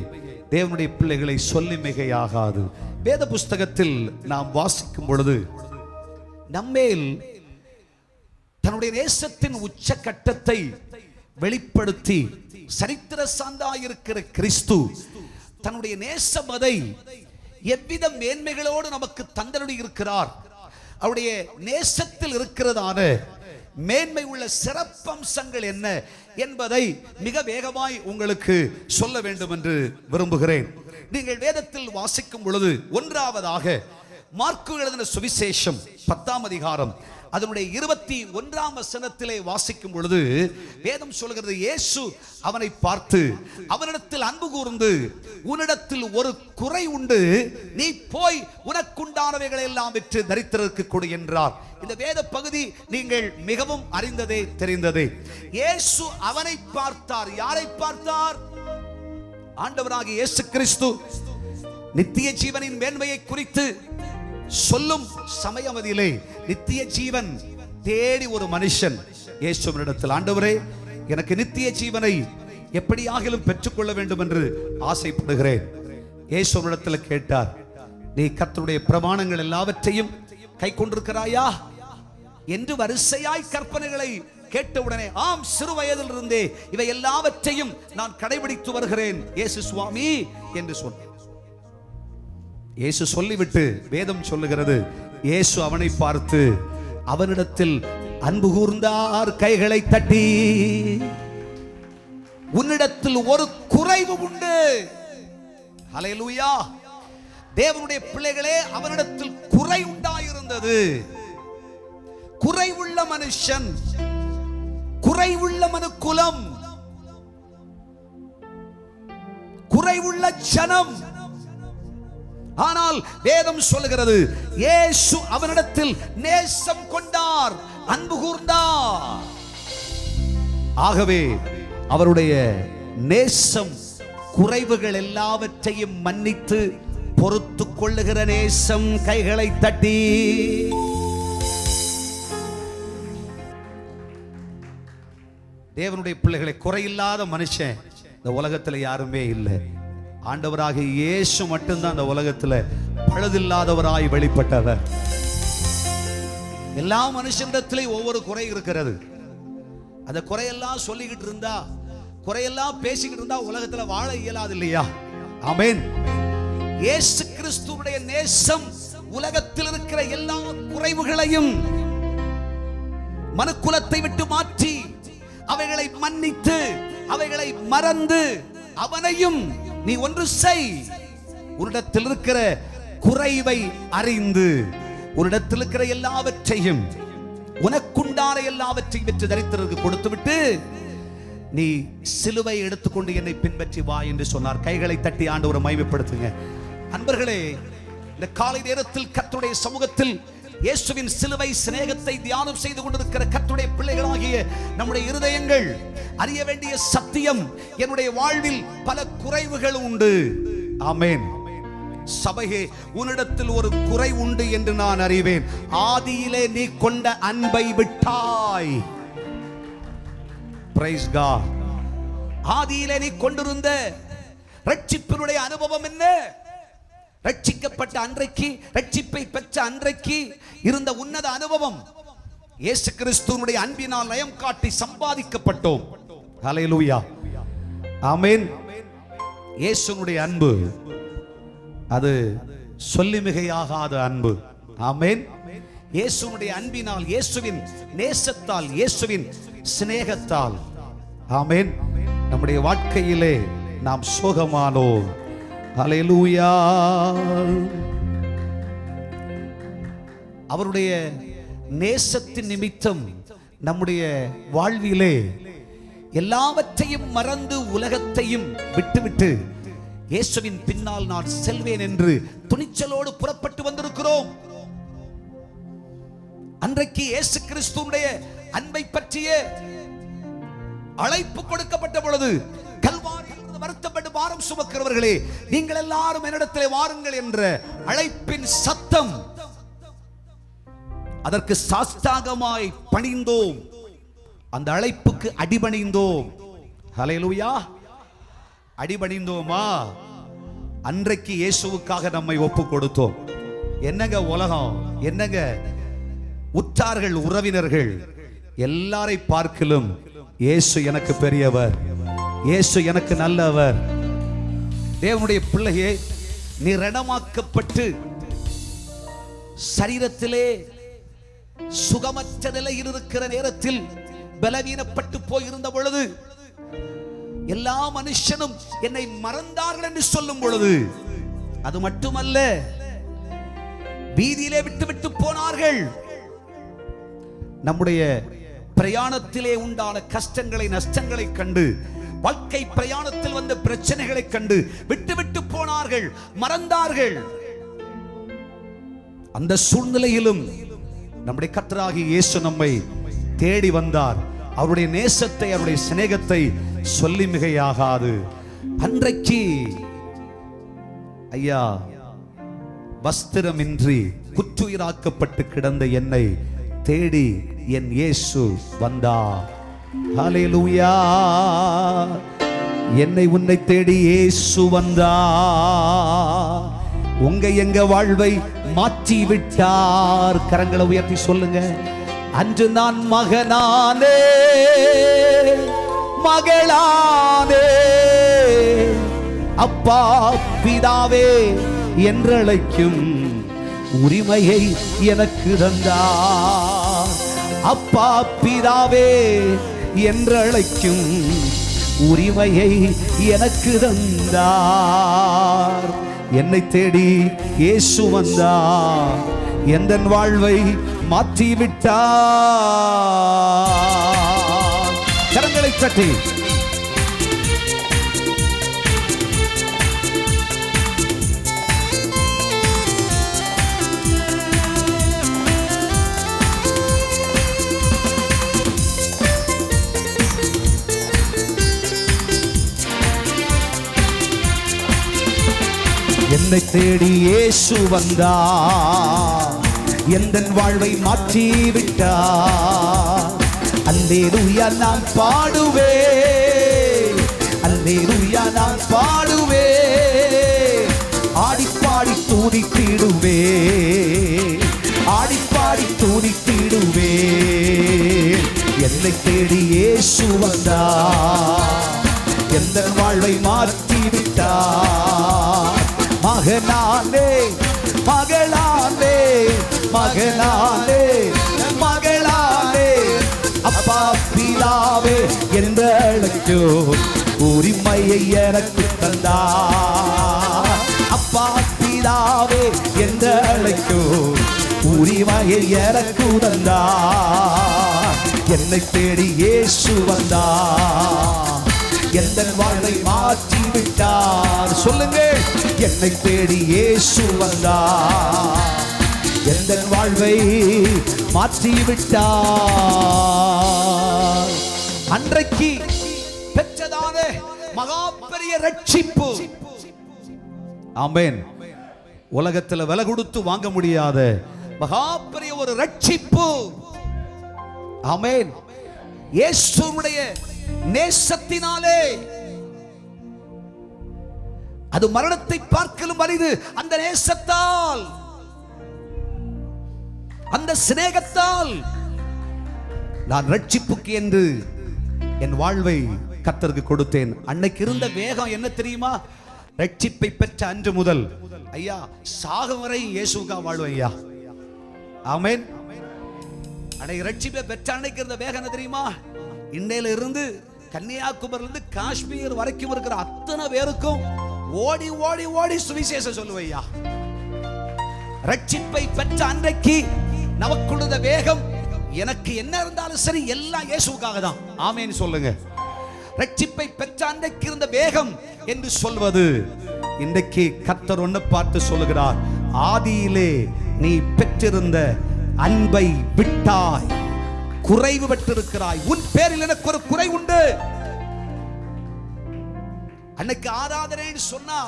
தேவனுடைய பிள்ளைகளை சொல்லி மிகையாகாது. வேத புஸ்தகத்தில் நாம் வாசிக்கும் பொழுது, நம்மேல் தன்னுடைய நேசத்தின் உச்ச கட்டத்தை வெளிப்படுத்தி சரித்திர சார்ந்தாயிருக்கிற கிறிஸ்து தன்னுடைய நேசமதை எவ்வித மேன்மைகளோடு நமக்கு தந்தருளி இருக்கிறார். அவருடைய நேசத்தில் இருக்கிறதான மேன்மை உள்ள சிறப்பம்சங்கள் என்ன என்பதை மிக வேகமாய் உங்களுக்கு சொல்ல வேண்டும் என்று விரும்புகிறேன். நீங்கள் வேதத்தில் வாசிக்கும் பொழுது, ஒன்றாவதாக மார்க்கு எழுதின சுவிசேஷம் 10ஆம் அதிகாரம் அதனுடைய 21ஆம் வசனத்திலே வாசிக்கும் பொழுது வேதம் சொல்கிறது, இயேசு அவனை பார்த்து அவனிடத்தில் அன்பு கூர்ந்து, உன்னிடத்தில் ஒரு குறை உண்டு, நீ போய் உனக்குண்டானவைகளை எல்லாம் விற்று தரித்திரருக்கு கொடு என்றார். இந்த வேத பகுதி நீங்கள் மிகவும் அறிந்ததே, தெரிந்ததே. இயேசு அவனை பார்த்தார். யாரை பார்த்தார்? ஆண்டவராகிய இயேசு கிறிஸ்து நித்திய ஜீவனின் மேன்மையை குறித்து சொல்லும் சமயமதியிலே நித்திய ஜீவன் தேடி ஒரு மனுஷன் இயேசுவினிடத்தில், ஆண்டவரே, எனக்கு நித்திய ஜீவனை எப்படியாகிலும் பெற்றுக்கொள்ள வேண்டும் என்று ஆசைப்படுகிறேன். இயேசுவினிடத்தில் கேட்டார், நீ கர்த்தருடைய பிரமாணங்கள் எல்லாவற்றையும் கை கொண்டிருக்கிறாயா என்று வரிசையாய் கற்பனைகளை கேட்டவுடனே ஆம், சிறு வயதில் இருந்தே இவை எல்லாவற்றையும் நான் கடைபிடித்து வருகிறேன் இயேசு சுவாமி என்று சொன்னார். இயேசு சொல்லிவிட்டு வேதம் சொல்லுகிறது, இயேசு அவனை பார்த்து அவனிடத்தில் அன்பு கூர்ந்தார், கைகளை தட்டி, உன்னிடத்தில் ஒரு குறைவு உண்டு. ஹல்லேலூயா. தேவனுடைய பிள்ளைகளே, அவனிடத்தில் குறை உண்டாயிருந்தது. குறைவுள்ள மனுஷன், குறைவுள்ள மனுக்குலம், குறைவுள்ள ஜனம். ஆனால் வேதம் சொல்லுகிறது, இயேசு அவனிடத்தில் நேசம் கொண்டார், அன்பு கூர்ந்தார். ஆகவே அவருடைய நேசம் குறைவுகள் எல்லாவற்றையும் மன்னித்து பொறுத்து கொள்ளுகிற நேசம். கைகளை தட்டி தேவனுடைய பிள்ளைகளை, குறையில்லாத மனுஷன் இந்த உலகத்தில் யாருமே இல்லை. ஆண்டவராக இயேசு மட்டும்தான் இந்த உலகத்தில் பழுதில்லாதவராய் வெளிப்பட்டவர். எல்லா மனுஷனிடத்திலும் ஒவ்வொரு குறை இருக்கிறது. அந்த குறையெல்லாம் சொல்லிக்கிட்டு இருந்தா, குறையெல்லாம் பேசிக்கிட்டு இருந்தா உலகத்தில் வாழ இயலாது இல்லையா? ஆமென். இயேசு கிறிஸ்துவுடைய நேசம் உலகத்தில் இருக்கிற எல்லா குறைவுகளையும் மனுக்குலத்தை விட்டு மாற்றி அவைகளை மன்னித்து அவைகளை மறந்து அவனையும் நீ ஒன்று செய், உன்னிடத்தில் இருக்கிற குறைவை அறிந்து உன்னிடத்தில் இருக்கிற எல்லாவற்றையும் உனக்குண்டான எல்லாவற்றையும் வெற்றி தரித்திற்கு கொடுத்து விட்டு நீ சிலுவை எடுத்துக்கொண்டு என்னை பின்பற்றி வா என்று சொன்னார். கைகளை தட்டி ஆண்டவரை மகிமைப்படுத்துங்க. அன்பர்களே, இந்த காலை நேரத்தில் கர்த்தருடைய சமூகத்தில் இயேசுவின் சிலுவை சிநேகத்தை தியானம் செய்து கொண்டிருக்கிற கர்த்தருடைய பிள்ளைகளாகிய நம்முடைய இருதயங்கள் அறிய வேண்டிய சத்தியம், என்னுடைய வாழ்வில் பல குறைவுகள் உண்டு. ஆமென். சபையே, உன்னிடத்தில் ஒரு குறை உண்டு என்று நான் அறிவேன். ஆதியிலே நீ கொண்ட அன்பை விட்டாய். Praise God. ஆதியிலே நீ கொண்டிருந்த ரட்சிப்பினுடைய அனுபவம் என்ன? ரட்சிக்கப்பட்ட அன்றைக்கு, ரட்சிப்பை பெற்ற அன்றைக்கு இருந்த உன்னத அனுபவம் இயேசு கிறிஸ்துவினுடைய அன்பினால் நயம் காட்டி சம்பாதிக்கப்பட்டோம். ஹல்லேலூயா. ஆமென். இயேசுவினுடைய அன்பு அது சொல்லி மிகையாகாத அன்பு. ஆமென். இயேசுவினுடைய அன்பினால், இயேசுவின் நேசத்தால், இயேசுவின் சிநேகத்தால், ஆமென், நம்முடைய வாழ்க்கையிலே நாம் சோகமானோம். ஹல்லேலூயா. அவருடைய நேசத்தின் நிமித்தம் நம்முடைய வாழ்விலே எல்லாவற்றையும் மறந்து உலகத்தையும் விட்டுவிட்டு இயேசுவின் பின்னால் நான் செல்வேன் என்று துணிச்சலோடு புறப்பட்டு வந்திருக்கிறோம். அன்றைக்கு இயேசு கிறிஸ்துவுடைய அன்பை பற்றிய அழைப்பு கொடுக்கப்பட்ட பொழுது, கல்வாரியில் வருத்தப்பட்டு பாரம் சுமக்கிறவர்களே, நீங்கள் எல்லாரும் என்னிடத்திலே வாருங்கள் என்ற அழைப்பின் சத்தம், அதற்கு சாஷ்டாங்கமாய் பணிந்தோம். அந்த அழைப்புக்கு அடிபணிந்தோம். ஹல்லேலூயா. அடிபணிந்தோமா? அன்றைக்கு இயேசுவுக்காக நம்மை ஒப்பு கொடுத்தோம். என்னங்க உலகம், என்னங்க உற்றார்கள், உறவினர்கள் எல்லாரை பார்க்கிலும் இயேசு எனக்கு பெரியவர், இயேசு எனக்கு நல்லவர். தேவனுடைய பிள்ளையே, நீ ரணமாக்கப்பட்டு சரீரத்திலே சுகமற்ற நிலையில் இருக்கிற நேரத்தில் பலவீனப்பட்டு போயிருந்த பொழுது, எல்லா மனுஷனும் என்னை மறந்தார்கள் என்று சொல்லும் பொழுது, அது மட்டுமல்ல, வீதியிலே விட்டு போனார்கள். நம்முடைய பிரயாணத்திலே உண்டான கஷ்டங்களை, நஷ்டங்களை கண்டு, வாழ்க்கை பிரயாணத்தில் வந்த பிரச்சனைகளை கண்டு விட்டு போனார்கள், மறந்தார்கள். அந்த சூழ்நிலையிலும் நம்முடைய கர்த்தராகிய இயேசு நம்மை தேடி வந்தார். அவருடைய நேசத்தை, அவருடைய சிநேகத்தை சொல்லி மிகையாகாது. அன்றைக்கு ஐயா வஸ்திரமின்றி குற்றுயிராக்கப்பட்டு கிடந்த என்னை தேடி என் இயேசு வந்தார். ஹல்லேலூயா. என்னை உன்னை தேடி இயேசு வந்தார். உங்க எங்க வாழ்வை மாற்றி விட்டார். கரங்களை உயர்த்தி சொல்லுங்க, அன்று நான் மகனானே மகளானே, அப்பா பிதாவே என்றழைக்கும் உரிமையை எனக்கு தந்தார். அப்பா பிதாவே என்றழைக்கும் உரிமையை எனக்கு தந்தார். என்னை தேடி இயேசு வந்தார், எந்தன் வாழ்வை மாற்றிவிட்டார். கரங்களை தட்டி என்னை தேடி இயேசு வந்தார், எந்தன் வாழ்வை மாற்றி விட்டார். அல்லேலூயா நான் பாடுவேன், அல்லேலூயா நான் பாடுவேன். ஆடிப்பாடி துதித்திடுவேன், ஆடிப்பாடி துதித்திடுவேன். என்னை தேடி இயேசு வந்தார், எந்தன் வாழ்வை மாற்றி விட்டார். மகனானே மகளானே மகனானே மகளானே, அப்பா பிதாவே என்றழைக்கோ உரிமையை எனக்கு தந்தார். அப்பா பிதாவே என்றழைக்கோ உரிமையை எனக்கு தந்தார். என்னை தேடி இயேசு வந்தார், எந்தன் வாழ்வை மாற்றி விட்டார். சொல்லுங்க, என்னை தேடி இயேசு வந்தார், எந்தன் வாழ்வை மாற்றி விட்டார். அன்றைக்கு பெற்றதான மகா பெரிய ரட்சிப்பு, ஆமென், உலகத்தில் விலை கொடுத்து வாங்க முடியாத மகா பெரிய ஒரு ரட்சிப்பு. ஆமென். இயேசுவுடைய நேசத்தினாலே, அது மரணத்தை பார்க்கலும் அரிது. அந்த நேசத்தால், அந்த சிநேகத்தால் நான் ரட்சிப்புக்கு என்று என் வாழ்வை கர்த்தருக்கு கொடுத்தேன். அன்னைக்கு இருந்த வேகம் என்ன தெரியுமா? ரட்சிப்பை பெற்ற அன்று முதல் ஐயா சாகும் வரை இயேசுக்காக வாழ்வேன் ஐயா. ஆமென். அன்னைக்கு ரட்சிப்பை பெற்ற அன்னைக்கு இருந்த வேகம் என்ன தெரியுமா? இன்னையில இருந்து கன்னியாகுமரியிலிருந்து காஷ்மீர் வரைக்கும் இருக்கிற அத்தனை பேருக்கும் ஓடி ஓடி ஓடி சுவிசேஷம் சொல்லுவையா. ரட்சிப்பை பெற்ற அன்றைக்கு நமக்குள்ள வேகம், எனக்கு என்ன இருந்தாலும் சரி எல்லாம் இயேசுவுக்காக தான். ஆமென் சொல்லுங்க. ரட்சிப்பை பெற்ற அன்றைக்கு இருந்த வேகம் என்று சொல்வது, இன்றைக்கு கர்த்தர் ஒன்று பார்த்து சொல்லுகிறார், ஆதியிலே நீ பெற்றிருந்த அன்பை விட்டாய், குறைவு பெற்றிருக்கிறாய். உன் பேரில் எனக்கு ஒரு குறை உண்டு. அன்னைக்கு ஆராதனைன்னு சொன்னா,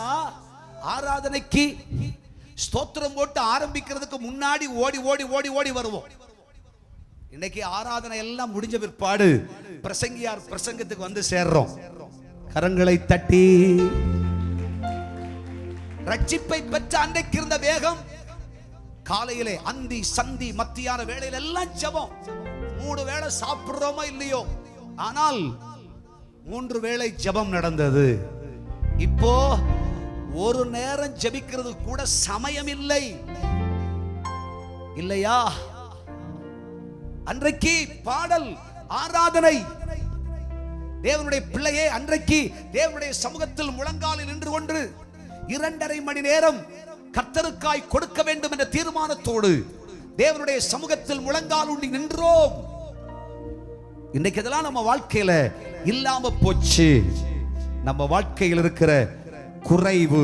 ஆராதனைக்கு ஸ்தோத்திரம் போட்டு ஆரம்பிக்கிறதுக்கு முன்னாடி ஓடி ஓடி ஓடி ஓடி வருவோம். இன்னைக்கு ஆராதனை எல்லாம் முடிஞ்ச பிற்பாடு பிரசங்கியார் பிரசங்கத்துக்கு வந்து சேர்றோம். கரங்களை தட்டி. ரட்சிப்பை பெற்ற அன்றைக்கு இருந்த வேகம், காலையிலே அந்தி சந்தி மத்தியான வேளையில எல்லாம் ஜெபம். 3 வேளை சாப்பிடுறோமோ இல்லையோ, ஆனால் 3 வேளை ஜெபம் நடந்தது. இப்போ ஒரு நேரம் ஜெபிக்கிறது கூட சமயம் இல்லை, இல்லையா? அன்றைக்கு பாடல் ஆராதனை, தேவனுடைய பிள்ளையே அன்றைக்கு தேவனுடைய சமூகத்தில் முழங்காலில் நின்று கொண்டு 2.5 மணி நேரம் கர்த்தருக்காய் கொடுக்க வேண்டும் என்ற தீர்மானத்தோடு தேவனுடைய சமூகத்தில் முழங்கால் ஊன்றி நின்றோம். இன்னைக்கு இதெல்லாம் நம்ம வாழ்க்கையில இல்லாம போச்சு. நம்ம வாழ்க்கையில் இருக்கிற குறைவு.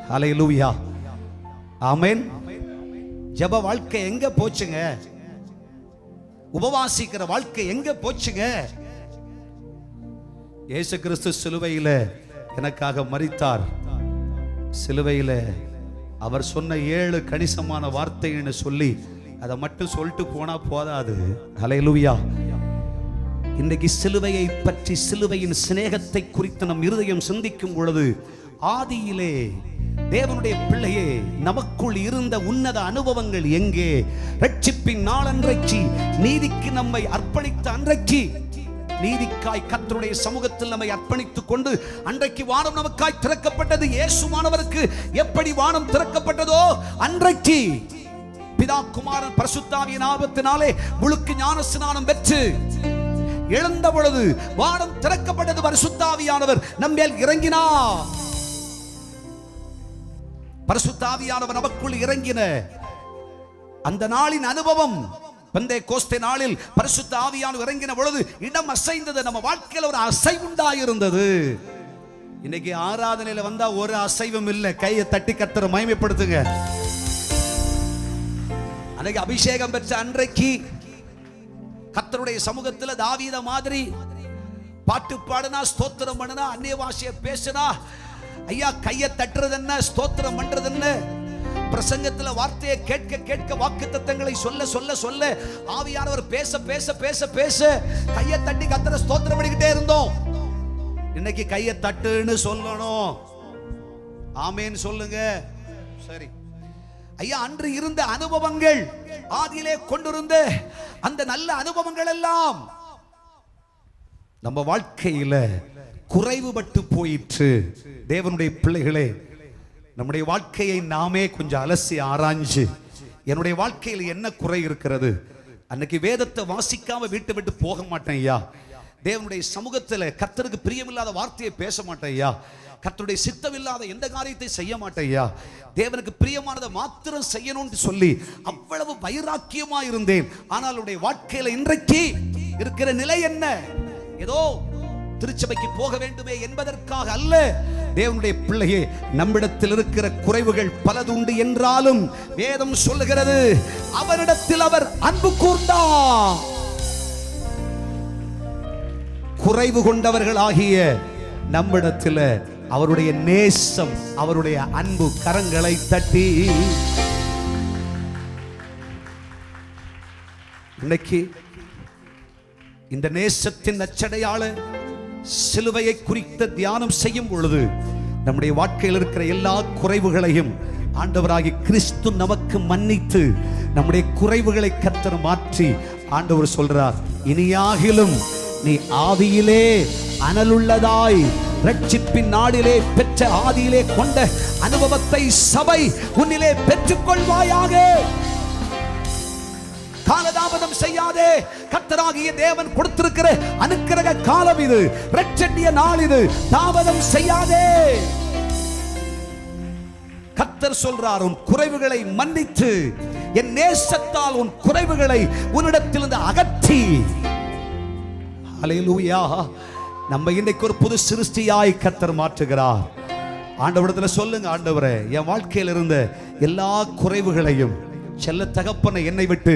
ஹல்லேலூயா, ஆமென். ஜெப வாழ்க்கை எங்க போச்சுங்க? உபவாசிக்கிற வாழ்க்கை எங்க போச்சுங்க? இயேசு கிறிஸ்து சிலுவையில எனக்காக மரித்தார். சிலுவையில அவர் சொன்ன 7 கணிசமான வார்த்தைன்னு சொல்லி அதை மட்டும் சொல்லிட்டு போனா போதாது. ஹல்லேலூயா. இன்றைக்கு சிலுவையை பற்றி, சிலுவையின் சிநேகத்தை குறித்து நம் இருதயம் சிந்திக்கும் பொழுது, ஆதியிலே தேவனுடைய பிள்ளையே, நமக்குள் இருந்த உன்னத அனுபவங்கள் எங்கே? ரட்சிப்பின் நாளன்றைக்கு, நீதிக்கு நம்மை அர்ப்பணித்த அன்றைக்கு, நீதிக்காய் கர்த்தருடைய சமூகத்தில் நம்மை அர்ப்பணித்துக் கொண்டு அன்றைக்கு வானம் நமக்காய் திறக்கப்பட்டது. இயேசுவானவருக்கு எப்படி வானம் திறக்கப்பட்டதோ அன்றைக்கு பிதா குமாரன் பரிசுத்தாவியின் நாமத்தினாலே முழுக்கு ஞான ஸ்நானம் பெற்று எழுந்த பொழுது வானம் திறக்கப்பட்டது. பரிசுத்தாவியானவர் நம்மேல் இறங்கினார். பரிசுத்தாவியானவர் நமக்குள் இறங்கின அந்த நாளின் அனுபவம், பெந்தேகோஸ்தே நாளில் பரிசுத்த ஆவியானவர் இறங்கின பொழுது இடம் அசைந்தது. நம்ம வாழ்க்கையில் ஒரு அசைவுண்டாயிருந்தது. இன்னைக்கு ஆராதனையில வந்தா ஒரு அசைவும் இல்லை. கையை தட்டி கர்த்தரை மகிமைப்படுத்துங்க. அன்னைக்கு அபிஷேகம் பெற்ற அன்றைக்கு கர்த்தருடைய சமூகத்தில் தாவீத மாதிரி பாட்டு பாடுனா, ஸ்தோத்திரம் பண்ணுனா, அந்நிய பாஷையை பேசினா, ஐயா கையை தட்டுறது என்ன, ஸ்தோத்திரம் பண்றது என்ன, பிரசங்கத்தில் வார்த்தையை கேட்க கேட்க வாக்குத்தத்தங்களை சொல்ல சொல்ல சொல்ல ஆவியானவர் பேச பேச பேச பேச கையை தட்டி கர்த்தரை ஸ்தோத்திரம் பண்ணிக்கிட்டே இருந்தோம். இன்னைக்கு கையை தட்டுன்னு சொல்லணும். ஆமேன்னு சொல்லுங்க. சரி ஐயா, அன்று இருந்த அனுபவங்கள், ஆதியிலே கொண்டிருந்த அந்த நல்ல அனுபவங்கள் எல்லாம் நம்ம வாழ்க்கையில குறைவுபட்டு போயிற்று. தேவனுடைய பிள்ளைகளே, நம்முடைய வாழ்க்கையை நாமே கொஞ்சம் அலசி ஆராய்ஞ்சு, என்னுடைய வாழ்க்கையில் என்ன குறை இருக்கிறது? அன்னைக்கு வேதத்தை வாசிக்காம வீட்டை விட்டு போக மாட்டேன் ஐயா. தேவனுடைய சமூகத்தில் கர்த்தருக்கு பிரியமில்லாத வார்த்தையை பேச மாட்டேன் ஐயா. கர்த்தருடைய சித்தம் இல்லாத எந்த காரியத்தை செய்ய மாட்டேன் ஐயா. தேவனுக்கு பிரியமானதை மாத்திரம் செய்யணும்னு சொல்லி அவ்வளவு வைராக்கியமா இருந்தேன். ஆனால் உடைய வாழ்க்கையில இன்றைக்கு இருக்கிற நிலை என்ன? ஏதோ திருச்சபைக்கு போக வேண்டுமே என்பதற்காக அல்ல. தேவனுடைய பிள்ளையே, நம்மிடத்தில் இருக்கிற குறைவுகள் பலதுண்டு என்றாலும் வேதம் சொல்லுகிறது, அவரிடத்தில் அவர் அன்பு கூர்ந்தார். குறைவு கொண்டவர்கள் ஆகிய நம்மிடத்தில் அவருடைய நேசம், அவருடைய அன்பு கரங்களை தட்டி இன்னைக்கு இந்த நேசத்தின் அச்சடையாள சிலுவையை குறித்த தியானம் செய்யும் பொழுது நம்முடைய வாழ்க்கையில் இருக்கிற எல்லா குறைவுகளையும் ஆண்டவராகிய கிறிஸ்து நமக்கு மன்னித்து நம்முடைய குறைவுகளை கர்த்தர் மாற்றி ஆண்டவர் சொல்றார், இனியாகிலும் நீ ஆவியிலே அனலுள்ளதாய் ரட்சிப்பின் நாடிலே பெற்ற ஆதியிலே கொண்ட அனுபவத்தை சபை உன்னிலே பெற்றுக்கொள்வாயாக. காலதாமதம் செய்யாதே. கர்த்தராகிய தேவன் கொடுத்திருக்கிற அனுக்கிரக காலம் இது, இரட்சணிய நாள் இது. தாமதம் செய்யாதே. கர்த்தர் சொல்றார், உன் குறைவுகளை மன்னித்து என் நேசத்தால் உன் குறைவுகளை உன்னிடத்திலிருந்து அகற்றி. ஹல்லேலூயா. நம்ம இன்னைக்கு ஒரு புது சிருஷ்டியாய் கர்த்தர் மாற்றுகிறார். ஆண்டவரிடத்தில் சொல்லுங்க, ஆண்டவரே, என் வாழ்க்கையில் இருந்த எல்லா குறைவுகளையும் செல்ல தகப்பனை என்னை விட்டு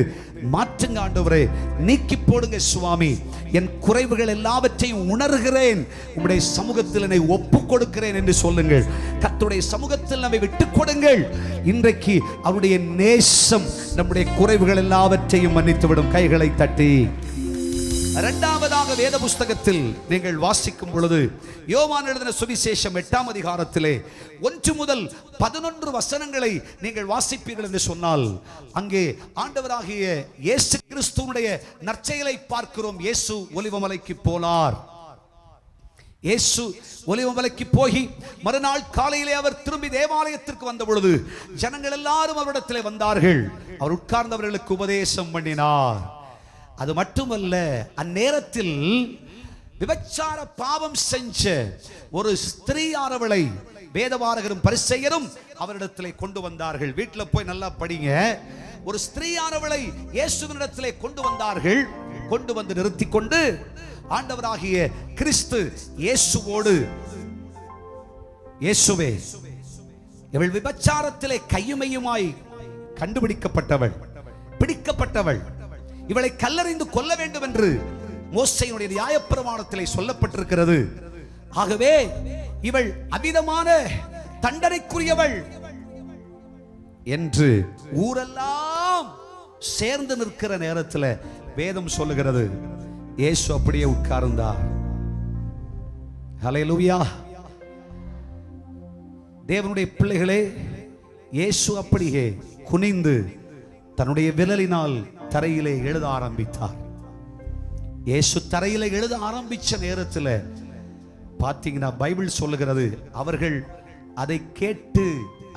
மாற்றுங்க ஆண்டவரே, நீக்கி போடுங்க சுவாமி. என் குறைவுகள் எல்லாவற்றையும் உணர்கிறேன், உம்முடைய சமூகத்தில் என்னை ஒப்புக் கொடுக்கிறேன் என்று சொல்லுங்கள். கர்த்தருடைய சமூகத்தில் நம்மை விட்டுக் கொடுங்கள். இன்றைக்கு அவருடைய நேசம் நம்முடைய குறைவுகள் எல்லாவற்றையும் மன்னித்துவிடும். கைகளை தட்டி இரண்டாவதாக வேத புஸ்தகத்தில் நீங்கள் வாசிக்கும் பொழுது யோவான் எழுதின சுவிசேஷம் 8ஆம் அதிகாரத்திலே 1 முதல் 11 வசனங்களை நீங்கள் வாசிப்பீர்கள் என்று சொன்னால், அங்கே ஆண்டவராகிய இயேசு கிறிஸ்துவுடைய நற்செயலை பார்க்கிறோம். இயேசு ஒலிவமலைக்கு போனார். இயேசு ஒலிவமலைக்கு போய் மறுநாள் காலையிலே அவர் திரும்பி தேவாலயத்திற்கு வந்த பொழுது ஜனங்கள் எல்லாரும் அவரிடத்திலே வந்தார்கள். அவர் உட்கார்ந்தவர்களுக்கு உபதேசம் பண்ணினார். அது மட்டுமல்ல, அந்நேரத்தில் விபச்சார பாவம் செஞ்ச ஒரு ஸ்திரீயானவளை வேதபாரகரும் பரிசேயரும் அவரிடத்திலே கொண்டு வந்தார்கள். வீட்டில் போய் நல்லா படிங்க. ஒரு ஸ்திரீயானவளை இயேசுவினிடத்திலே கொண்டு வந்தார்கள். கொண்டு வந்து நிறுத்தி கொண்டு ஆண்டவராகிய கிறிஸ்து இயேசுவோடு, இயேசுவே, இவள் விபச்சாரத்திலே கையுமையுமாய் கண்டுபிடிக்கப்பட்டவள், பிடிக்கப்பட்டவள், இவளை கல்லறைந்து கொல்ல வேண்டும் என்று மோசேயினுடைய நியாயப்பிரமாணத்திலே சொல்லப்பட்டிருக்கிறது. ஆகவே இவள் அமிதமான தண்டனைக்குரியவள் என்று ஊரெல்லாம் சேர்ந்து நிற்கிற நேரத்தில் வேதம் சொல்லுகிறது, இயேசு அப்படியே உட்கார்ந்தார். ஹல்லேலூயா. தேவனுடைய பிள்ளைகளே, இயேசு அப்படியே குனிந்து தன்னுடைய விரலினால் தரையிலே எழுத ஆரம்பித்தார். இயேசு தரையில எழுத ஆரம்பிச்ச நேரத்தில் பார்த்தீங்கன்னா பைபிள் சொல்லுகிறது, அவர்கள் அதை கேட்டு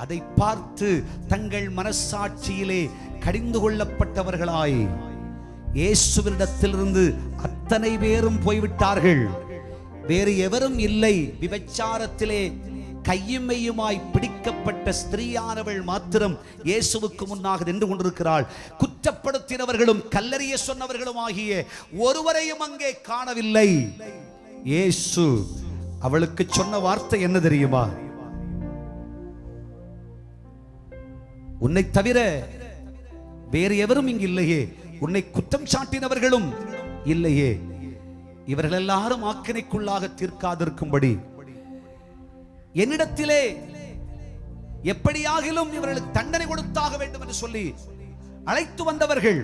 அதை பார்த்து தங்கள் மனசாட்சியிலே கடிந்து கொள்ளப்பட்டவர்களாய் இயேசுவினிடத்திலிருந்து அத்தனை பேரும் போய்விட்டார்கள். வேறு எவரும் இல்லை. விபச்சாரத்திலே கையுமையுமாய் பிடிக்கப்பட்ட ஸ்திரீயானவள் மாத்திரம் இயேசுவுக்கு முன்னாக நின்று கொண்டிருக்கிறாள். குற்றப்படுத்தினவர்களும் கல்லறிய சொன்னவர்களும் ஆகிய ஒருவரையும் அங்கே காணவில்லை. இயேசு அவளுக்கு சொன்ன வார்த்தை என்ன தெரியுமா? உன்னை தவிர வேறு எவரும் இங்கு இல்லையே, உன்னை குற்றம் சாட்டினவர்களும் இல்லையே, இவர்கள் எல்லாரும் ஆக்கினைக்குள்ளாக தீர்க்காதிருக்கும்படி என்னிடத்திலே எப்படியாகிலும் இவர்களுக்கு தண்டனை கொடுத்தாக வேண்டும் என்று சொல்லி அழைத்து வந்தவர்கள்,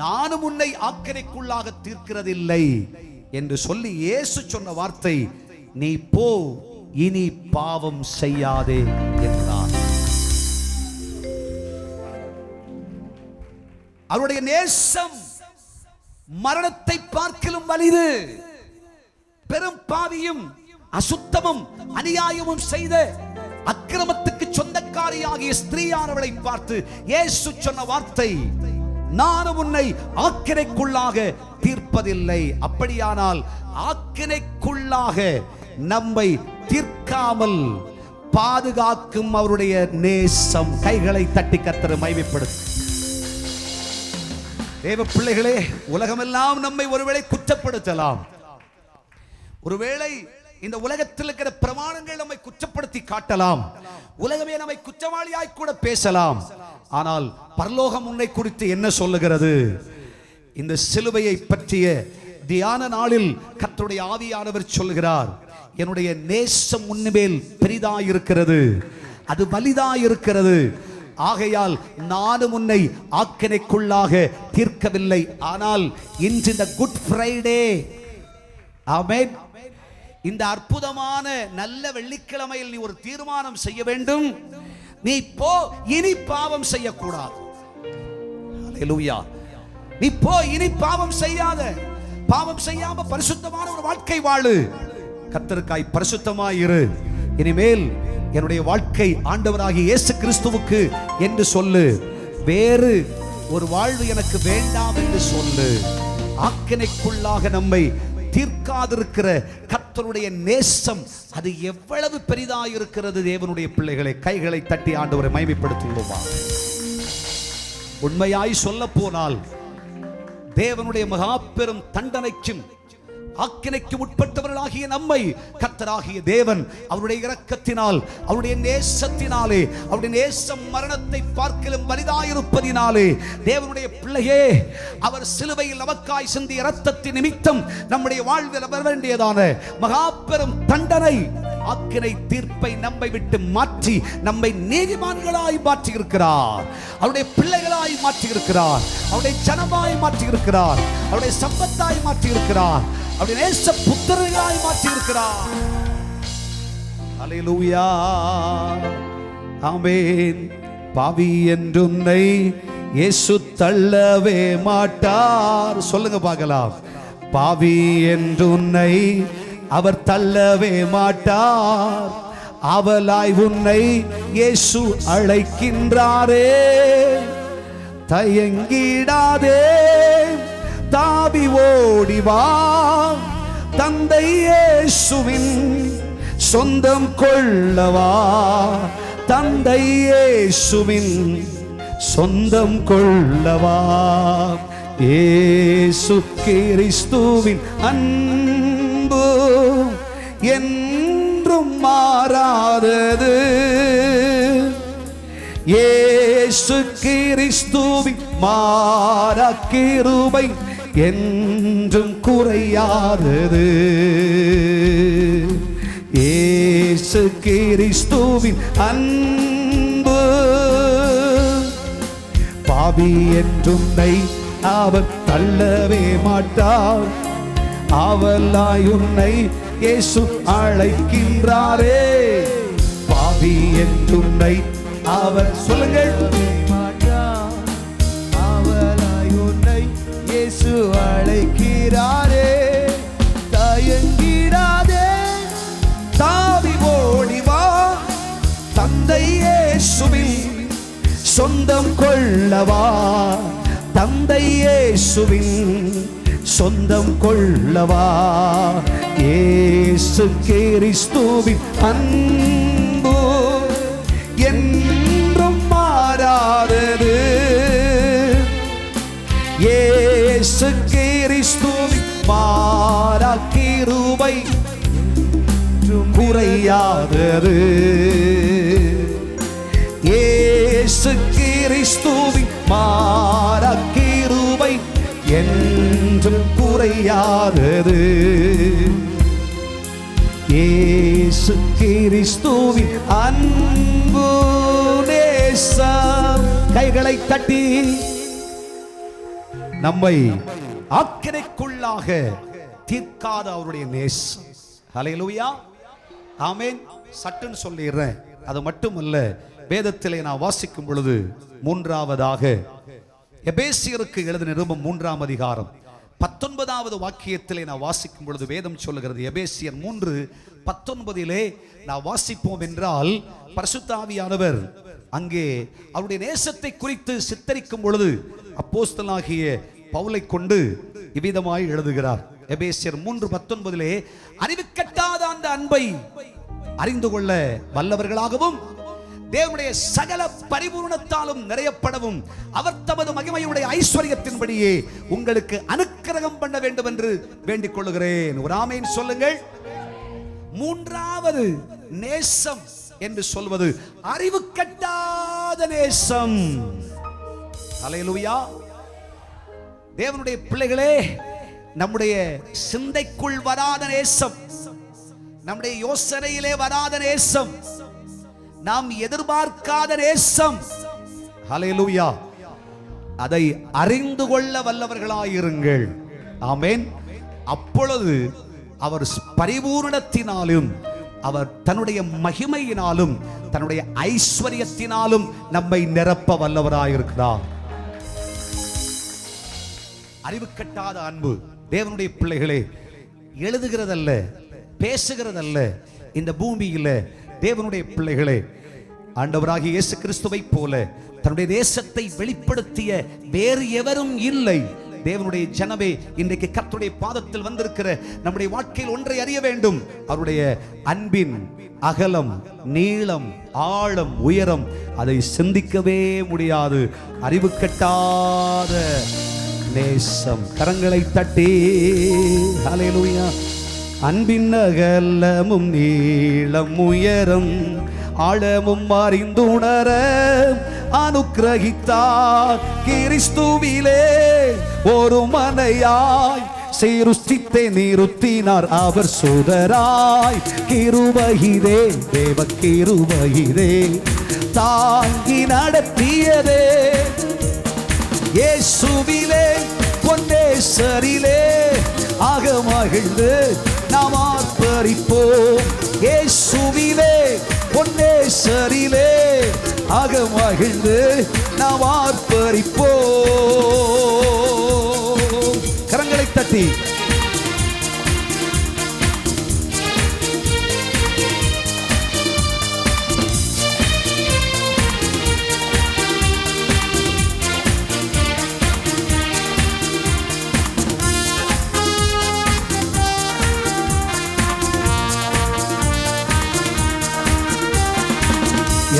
நானும் உன்னை ஆக்கினைக்குள்ளாக தீர்க்கிறதில்லை என்று சொல்லி இயேசு சொன்ன வார்த்தை, நீ போ, இனி பாவம் செய்யாதே என்றார். அவருடைய நேசம் மரணத்தை பார்க்கிலும் வலிது. பெரும் பாவியும் அசுத்தமும் அநியாயமும் செய்த அக்கிரமத்துக்கு சொந்தக்காரியாகிய ஸ்திரீயானவளை பார்த்து இயேசு சொன்ன வார்த்தை, நானும் உன்னை ஆக்கினைக்குள்ளாக தீர்ப்பதில்லை. அப்படியானால் ஆக்கினைக்குள்ளாக நம்மை தீர்க்காமல் பாதுகாக்கும் அவருடைய நேசம். கைகளை தட்டி கர்த்தரை மகிமைப்படுத்து. தேவ பிள்ளைகளே, உலகமெல்லாம் நம்மை ஒருவேளை குற்றப்படுத்தலாம். ஒருவேளை இந்த உலகத்தில் இருக்கிற பிரமாணங்கள் நம்மை குற்றப்படுத்தி காட்டலாம். உலகமே நம்மை குற்றவாளியாய் கூட பேசலாம். ஆனால் பரலோகம் உன்னை குறித்து என்ன சொல்லுகிறது? இந்த சிலுவையை பற்றிய தியான நாளில் கர்த்தருடைய ஆவியானவர் சொல்கிறார், என்னுடைய நேசம் உன்மேல் பெரிதாயிருக்கிறது, அது வலிதாயிருக்கிறது. ஆகையால் நானும் உன்னை ஆக்கினைக்குள்ளாக தீர்க்கவில்லை. ஆனால் இன்று இந்த குட் ஃப்ரைடே, ஆமென், இந்த அற்புதமான நல்ல வெள்ளிக்கிழமையில் நீ ஒரு தீர்மானம் செய்ய வேண்டும். நீ போ, இனி பாவம் செய்யக்கூடாது. ஹல்லேலூயா. நீ போ, இனி பாவம் செய்யாத. பாவம் செய்யாம பரிசுத்தமான ஒரு வாழ்க்கை வாழு. கர்த்தருக்காய் பரிசுத்தமாயிரு. இனிமேல் என்னுடைய வாழ்க்கை ஆண்டவராகிய இயேசு கிறிஸ்துவுக்கு என்று சொல்லு. வேறு ஒரு வாழ்வு எனக்கு வேண்டாம் என்று சொல்லு. ஆக்கினைக்குள்ளாக நம்மை தீர்க்காதிருக்கிற கர்த்தருடைய நேசம் அது எவ்வளவு பெரிதாயிருக்கிறது. தேவனுடைய பிள்ளைகளை கைகளை தட்டி ஆண்டவரை மகிமைப்படுத்துவோமா? உண்மையாய் சொல்ல போனால் தேவனுடைய மகா பெரும் தண்டனைக்கும் ஆக்கினைக்கு உட்பட்டவர்களாகிய நம்மை கர்த்தராகிய தேவன் அவருடைய இரக்கத்தினால், அவருடைய நேசத்தினாலே, அவருடைய நேசம் மரணத்தை பார்க்கிலும் வலிதாயிருப்பதினாலே, தேவனுடைய பிள்ளையே, அவர் சிலுவையில் நமக்காய் சிந்திய இரத்தத்தின் நிமித்தம் நம்முடைய வாழ்வில் வர வேண்டியதான மகா பெரும் தண்டனை, ஆக்கினை தீர்ப்பை நம்மை விட்டு மாற்றி நம்மை நீதிமான்களாய் மாற்றி இருக்கிறார். அவருடைய பிள்ளைகளாய் மாற்றி இருக்கிறார். அவருடைய ஜனமாய் மாற்றி இருக்கிறார். அவருடைய சம்பத்தாய் மாற்றி இருக்கிறார். அவருடைய நேச புத்திரர்களாய் மாற்றி இருக்கிறார். ஹல்லேலூயா, ஆமென். பாவி என்றுன்னை இயேசு தள்ளவே மாட்டார். சொல்லுங்க பார்க்கலாம். பாவி என்றுன்னை அவர் தள்ளவே மாட்டார். அவளாய் உன்னை இயேசு அழைக்கின்றாரே. தயங்கிடாதே, தாவி ஓடிவா, தந்தை இயேசுவின் சொந்தம் கொள்ளவா. தந்தை இயேசுவின் சொந்தம் கொள்ளவா. இயேசு கிறிஸ்துவின் அன்பு என்றும் மாறாதது. இயேசு கிறிஸ்துவின் மாறா கிருபை என்றும் குறையாதது. இயேசு கிறிஸ்துவின் அன்பு பாவி என்றுன்னை அவர் தள்ளவே மாட்டார். அவளாய் உன்னை இயேசு அழைக்கின்றாரே. பாவி உன்னை அவர் சொல்லுங்கள் அவளாய் உன்னை இயேசு அழைக்கிறாரே. தயங்கிடாதே, தாவி ஓடி வா, தந்தை இயேசுவில் சொந்தம் கொள்ளவா, தந்தை இயேசுவின் சொந்தம் கொள்ளவா. இயேசு கிறிஸ்துவின் அன்பு என்றும் மாறாதது. இயேசு கிறிஸ்துவின் மாறா கிருபை குறையாதது. இயேசு கிறிஸ்துவின் மாறா கிருபை என்றும் குறையாதது. இயேசு கிறிஸ்துவின் அன்பு நேசம். கைகளை தட்டி நம்மை ஆக்கினைக்குள்ளாக தீர்க்காத அவருடைய நேசம். ஹல்லேலூயா, ஆமென். சட்டுன்னு சொல்லிடுறேன். அது மட்டுமல்ல, வேதத்திலே நான் வாசிக்கும் பொழுது மூன்றாவதாக எபேசியருக்கு எழுதின நிருபம் 3ஆம் அதிகாரம் 19வது வாக்கியத்திலே நான் வாசிக்கும் பொழுது வேதம் சொல்லுகிறது, எபேசியர் 3:19 நான் வாசிப்போம் என்றால், பரிசுத்த ஆவியானவர் அங்கே அவருடைய நேசத்தை குறித்து சித்தரிக்கும் பொழுது அப்போஸ்தலனாகிய பவுலை கொண்டு இவ்விதமாய் எழுதுகிறார். எபேசியர் 3:19 அறிவு கட்டாத அந்த அன்பை அறிந்து கொள்ள வல்லவர்களாகவும் தேவனுடைய சகல பரிபூரணத்தாலும் நிறையப்படவும் அவர் தமது மகிமையுடைய ஐஸ்வர்யத்தின்படியே உங்களுக்கு அனுக்கிரகம் பண்ண வேண்டும் என்று வேண்டிக் கொள்ளுகிறேன். ஒரு ஆமென் சொல்லுங்கள். மூன்றாவது நேசம் என்று சொல்வது அறிவு கட்டாத நேசம். ஹல்லேலூயா. தேவனுடைய பிள்ளைகளே, நம்முடைய சிந்தைக்குள் வராத நேசம், நம்முடைய யோசனையிலே வராத நேசம், நாம் எதிர்பார்க்காத நேசம், ஹல்லேலூயா, அதை அறிந்து கொள்ள வல்லவர்களாயிருங்கள். ஆமென். அப்பொழுது அவர் பரிபூரணத்தினாலும் அவர் தன்னுடைய மகிமையினாலும் தன்னுடைய ஐஸ்வர்யத்தினாலும் நம்மை நிரப்ப வல்லவராயிருக்கிறார். அறிவு கட்டாத அன்பு. தேவனுடைய பிள்ளைகளே, எழுதுகிறதல்ல, பேசுகிறதல்ல. இந்த பூமியில தேவனுடைய பிள்ளைகளே, ஆண்டவராகிய இயேசு கிறிஸ்துவை போல தன்னுடைய தேசத்தை வெளிப்படுத்திய வேறு எவரும் இல்லை. தேவனுடைய ஜனமே, இன்றைக்கு கர்த்தருடைய பாதத்தில் வந்திருக்கிற நம்முடைய வாழ்க்கையில் ஒன்றை அறிய வேண்டும். அவருடைய அன்பின் அகலம், நீளம், ஆழம், உயரம், அதை சிந்திக்கவே முடியாது. அறிவு கட்டாத நேசம். கரங்களை தட்டி ஹல்லேலூயா. அன்பின் அகலமும் நீளம் உயரம் ஆழமும் அறிந்துணர அனுக்கிரகித்தார் கிறிஸ்துவிலே ஒரு மனையாய் சிருஷ்டித்தே நிறுத்தினார் அவர் சுடராய். கிருபையிலே, தேவ கிருபையிலே தாங்கி நடத்தியதே. இயேசுவிலே பொன்னேசரிலே ஆக மகிழ்ந்து நாம் ஆர்ப்பரிப்போம். இயேசுவிலே பொன்னேசரிலே ஆக மகிழ்ந்து நாம் ஆர்ப்பரிப்போம். கரங்களை தட்டி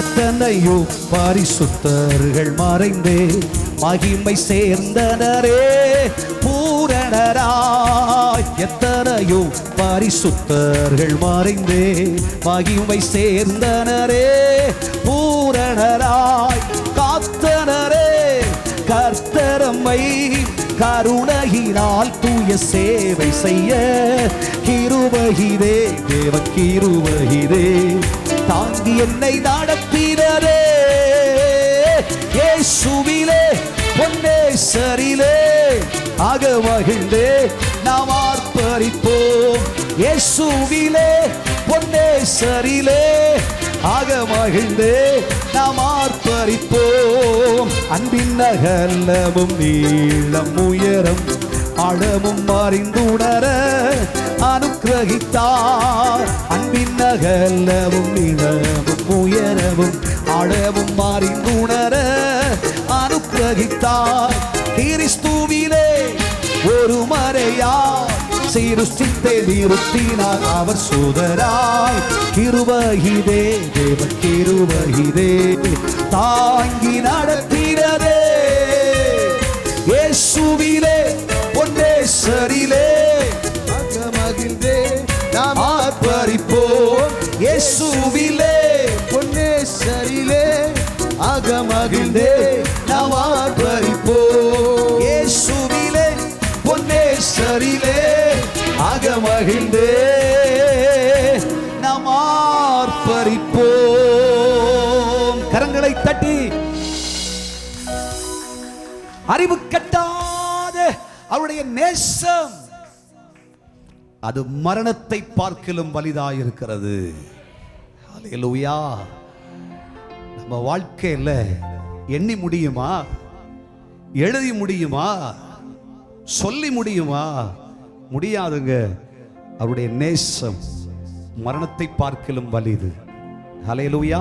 எத்தனையோ பரிசுத்தர்கள் மறைந்தே மகிமை சேர்ந்தனரே பூரணராய். எத்தனையோ பரிசுத்தர்கள் மறைந்தே மகிமை சேர்ந்தனரே பூரணராய். காத்தனரே கர்த்தரம்மை கருணையினால் தூய சேவை செய்ய. கிருபையிலே, தேவ கிருபையிலே தாங்கி என்னை நடத்தினரே. இயேசுவிலே பொன்னேசரிலே ஆக மகிழ்ந்தே நாம் ஆர்ப்பரிப்போம். இயேசுவிலே பொன்னேசரிலே ஆக மகிழ்ந்தே நாம் ஆர்ப்பரிப்போம். அன்பின் அகலமும் நீளம் உயரம் ஆழமும் அறிந்துணர அனுக்கிரகித்தார். அன்பின் அகலமும் நீளமும் உயரமும் ஆழமும் அறிந்துணர அனுக்கிரகித்தார். கிறிஸ்துவிலே ஒரு மறையாய் சிருஷ்டித்தை நிறுத்தினார் அவர் சோதராய். கிருபையிலே தேவ கிருபையிலே தாங்கி நடத்தினதே. இயேசுவிலே பொன்னேசரிலே மகிழ்ந்தே நாம் ஆர்ப்பரிப்போம். இயேசுவிலே பொன்னேசரிலே மகிழ்ந்தே நாம் ஆர்ப்பரிப்போம். இயேசுவிலே பொன்னேசரிலே மகிழ்ந்தே நாம் ஆர்ப்பரிப்போம். கரங்களை தட்டி அறிவு கட்டாத அவருடைய நேசம் அது மரணத்தை பார்க்கிலும் வலிதாயிருக்கிறது. ஹல்லேலூயா. நம்ம வாழ்க்கையில எண்ணி முடியுமா? எழுதி முடியுமா? சொல்லி முடியுமா? முடியாதுங்க. அவருடைய நேசம் மரணத்தை பார்க்கிலும் வலிது. ஹல்லேலூயா.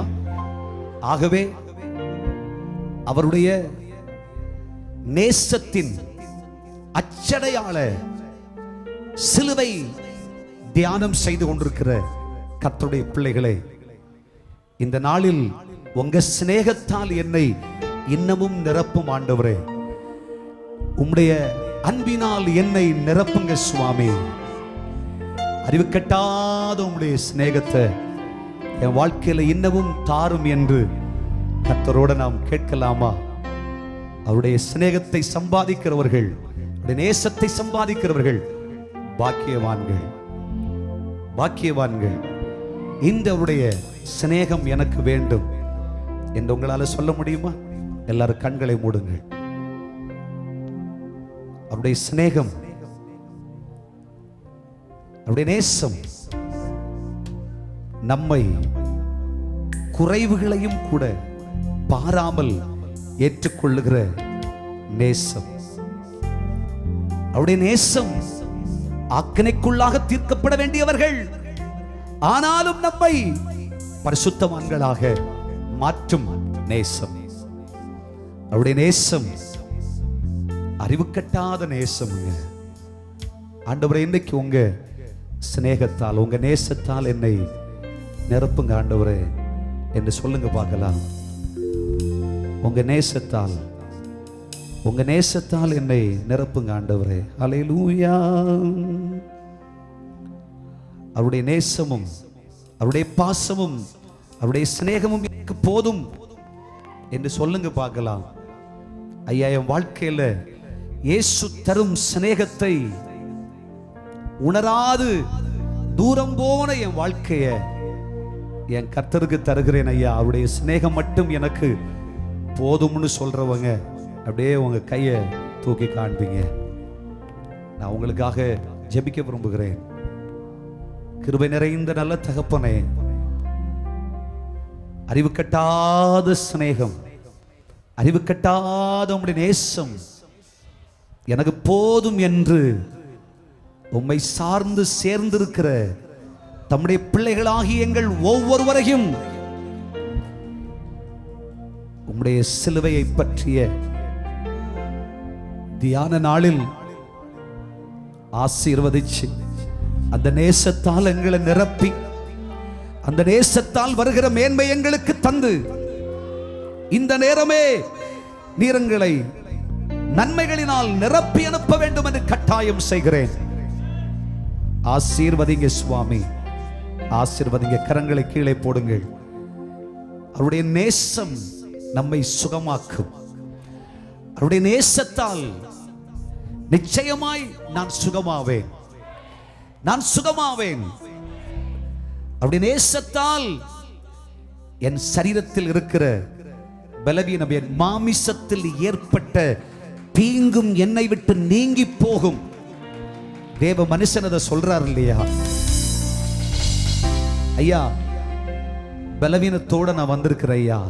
ஆகவே அவருடைய நேசத்தின் அச்சடையாள சிலுவை தியானம் செய்து கொண்டிருக்கிற கர்த்தருடைய பிள்ளைகளே, இந்த நாளில் உங்க சிநேகத்தால் என்னை இன்னமும் நிரப்பும் ஆண்டவரே. உம்முடைய அன்பினால் என்னை நிரப்புங்க சுவாமி. அறிவு கட்டாத உம்முடைய சிநேகத்தை என் வாழ்க்கையில இன்னமும் தாரும் என்று கர்த்தரோட நாம் கேட்கலாமா? அவருடைய சிநேகத்தை சம்பாதிக்கிறவர்கள், அவருடைய நேசத்தை சம்பாதிக்கிறவர்கள் பாக்கியவான்கள், பாக்கியவான்கள். இந்த அவருடைய சிநேகம் எனக்கு வேண்டும் என்று உங்களால சொல்ல முடியுமா? எல்லாரும் கண்களை மூடுங்கள். அவருடைய சிநேகம், அவருடைய நேசம் நம்மை குறைவுகளையும் கூட பாராமல் ஏற்றுக்கொள்ளுகிற நேசம். அவருடைய நேசம் ஆக்கினைக்குள்ளாக தீர்க்கப்பட வேண்டியவர்கள், ஆனாலும் நம்மை பரிசுத்தவான்களாக மாற்றும் நேசம். அவருடைய நேசம் அறிவு கட்டாத நேசம். ஆண்டவரே, இன்னைக்கு உங்க சிநேகத்தால் உங்க நேசத்தால் என்னை நிரப்புங்க ஆண்டவரே என்று சொல்லுங்க பார்க்கலாம். உங்க நேசத்தால், உங்க நேசத்தால் என்னை நிரப்புங்க ஆண்டவரே. ஹல்லேலூயா. அவருடைய நேசமும் அவருடைய பாசமும் அவருடைய சிநேகமும் எனக்கு போதும் என்று சொல்லுங்க பார்க்கலாம். ஐயா, என் வாழ்க்கையில இயேசு தரும் சிநேகத்தை உணராது தூரம் போன என் வாழ்க்கைய என் கர்த்தருக்கு தருகிறேன் ஐயா. அவருடைய சிநேகம் மட்டும் எனக்கு போதும்னு சொல்றவங்க அப்படியே உங்க கையை தூக்கி காண்பீங்க. நான் உங்களுக்காக ஜெபிக்க விரும்புகிறேன். கிருபை நிறைந்த நல்ல தகப்பனே, அறிவு கட்டாத சிநேகம், அறிவு கட்டாத உம்முடைய நேசம் எனக்கு போதும் என்று உம்மை சார்ந்து சேர்ந்திருக்கிற தம்முடைய பிள்ளைகளாகி எங்கள் ஒவ்வொருவரையும் உம்முடைய சிலுவையை பற்றிய தியான நாளில் ஆசீர்வதிச்சு அந்த நேசத்தால் எங்களை நிரப்பி அந்த நேசத்தால் வருகிற மேன்மை எங்களுக்கு தந்து இந்த நேரமே நீரங்களை நன்மைகளினால் நிரப்பி அனுப்ப வேண்டும் என்று கட்டாயம் செய்கிறேன். ஆசீர்வதிங்க சுவாமி, ஆசீர்வதிங்க. கரங்களை கீழே போடுங்கள். அவருடைய நேசம் நம்மை சுகமாக்கும். அவருடைய நேசத்தால் நிச்சயமாய் நான் சுகமாவேன், நான் சுகமாவேன். அவருடைய நேசத்தால் என் சரீரத்தில் இருக்கிற பலவீனம், என் மாமிசத்தில் ஏற்பட்ட தீங்கும் என்னை விட்டு நீங்கி போகும். தேவ மனுஷன் அதை சொல்றார் இல்லையா? ஐயா, பலவீனத்தோட நான் வந்திருக்கிறேன் ஐயா.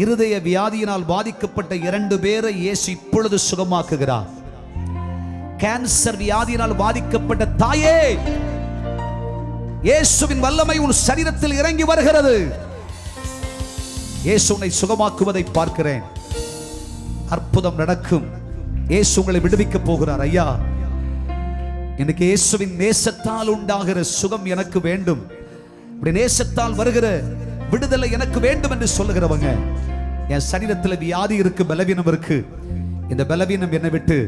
இருதய வியாதியினால் பாதிக்கப்பட்ட 2 பேரை இயேசு இப்பொழுது சுகமாக்குகிறார். கேன்சர் வியாதியினால் பாதிக்கப்பட்ட தாயே, இயேசுவின் வல்லமை உன் சரீரத்தில் இறங்கி வருகிறது. இயேசு உன்னை சுகமாக்குவதை பார்க்கிறேன். அற்புதம் நடக்கும். இயேசு உங்களை விடுவிக்க போகிறார். ஐயா, எனக்கு இயேசுவின் நேசத்தால் உண்டாகிற சுகம் எனக்கு வேண்டும், நேசத்தால் வருகிற விடுதலை எனக்கு வேண்டும் என்று சொல்லுகிறவங்க, என் சரீரத்தில் வியாதி இருக்கு, பலவீனம் இருக்கு, இந்த பலவீனம் என்னை விட்டு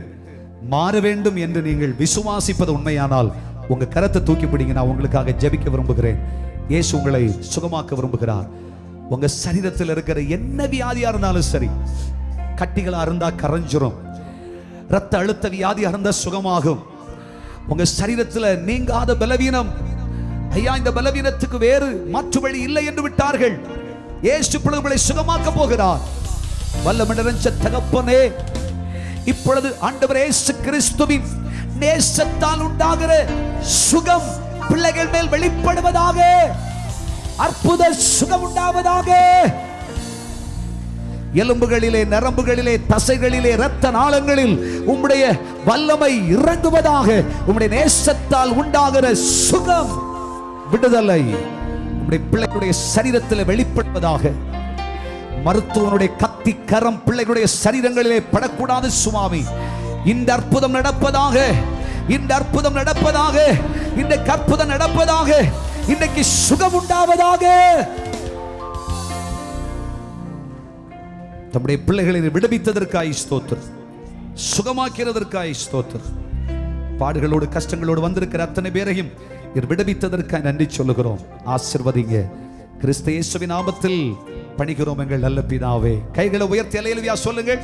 மாற வேண்டும் என்று நீங்கள் விசுவாசிப்பது உண்மையானால் உங்க கரத்தை தூக்கி பிடிங்க. நான் உங்களுக்காக ஜெபிக்க விரும்புகிறேன். இயேசு உங்களை சுகமாக்க விரும்புகிறார். உங்க சரீரத்தில் இருக்கிற என்ன வியாதியா இருந்தாலும் சரி, கட்டிகளா இருந்தா கரைஞ்சிரும், ரத்த அழுத்த வியாதியா இருந்தா சுகமாகும். உங்க சரீரத்தில் நீங்காத பலவீனம், ஐயா இந்த பலவீனத்துக்கு வேறு மாற்று வழி இல்லை என்று விட்டார்கள். இயேசு உங்களை சுகமாக்க போகிறார். வல்லமை நிறைந்த தகப்பனே, இப்பொழுது ஆண்டவர் இயேசு கிறிஸ்துவின் நேசத்தால் உண்டாகிற சுகம் பிள்ளைகள் மேல் வெளிப்படுவதாக. அற்புத சுகம் உண்டாவதாக. எலும்புகளிலே, நரம்புகளிலே, தசைகளிலே, இரத்த நாளங்களில் உம்முடைய வல்லமை இறங்குவதாக. உம்முடைய நேசத்தால் உண்டாகிற சுகம், விடுதலை உம்முடைய பிள்ளைகளுடைய சரீரத்தில் வெளிப்படுவதாக. மருத்துவனுடைய கத்தி கரம் பிள்ளைகளுடைய சரீரங்களிலே படக்கூடாது சுவாமி. இந்த அற்புதம் நடப்பதாக, இந்த அற்புதம் நடப்பதாக, இந்த அற்புதம் நடப்பதாக. இன்றைக்கு சுகம் உண்டாவதாக. தம்முடைய பிள்ளைகளை விடுவித்ததற்காய் ஸ்தோத்திரம், சுகமாக்கிறதற்காய் ஸ்தோத்திரம். பாடுகளோடு கஷ்டங்களோடு வந்திருக்கிற அத்தனை பேரையும் விடுவித்ததற்காய் நன்றி சொல்லுகிறோம். ஆசீர்வதிங்க. கிறிஸ்து இயேசுவின் நாமத்தில் பணிகிறோம் எங்கள் நல்ல பிதாவே. கைகளை உயர்த்தி அல்லேலூயா சொல்லுங்கள்.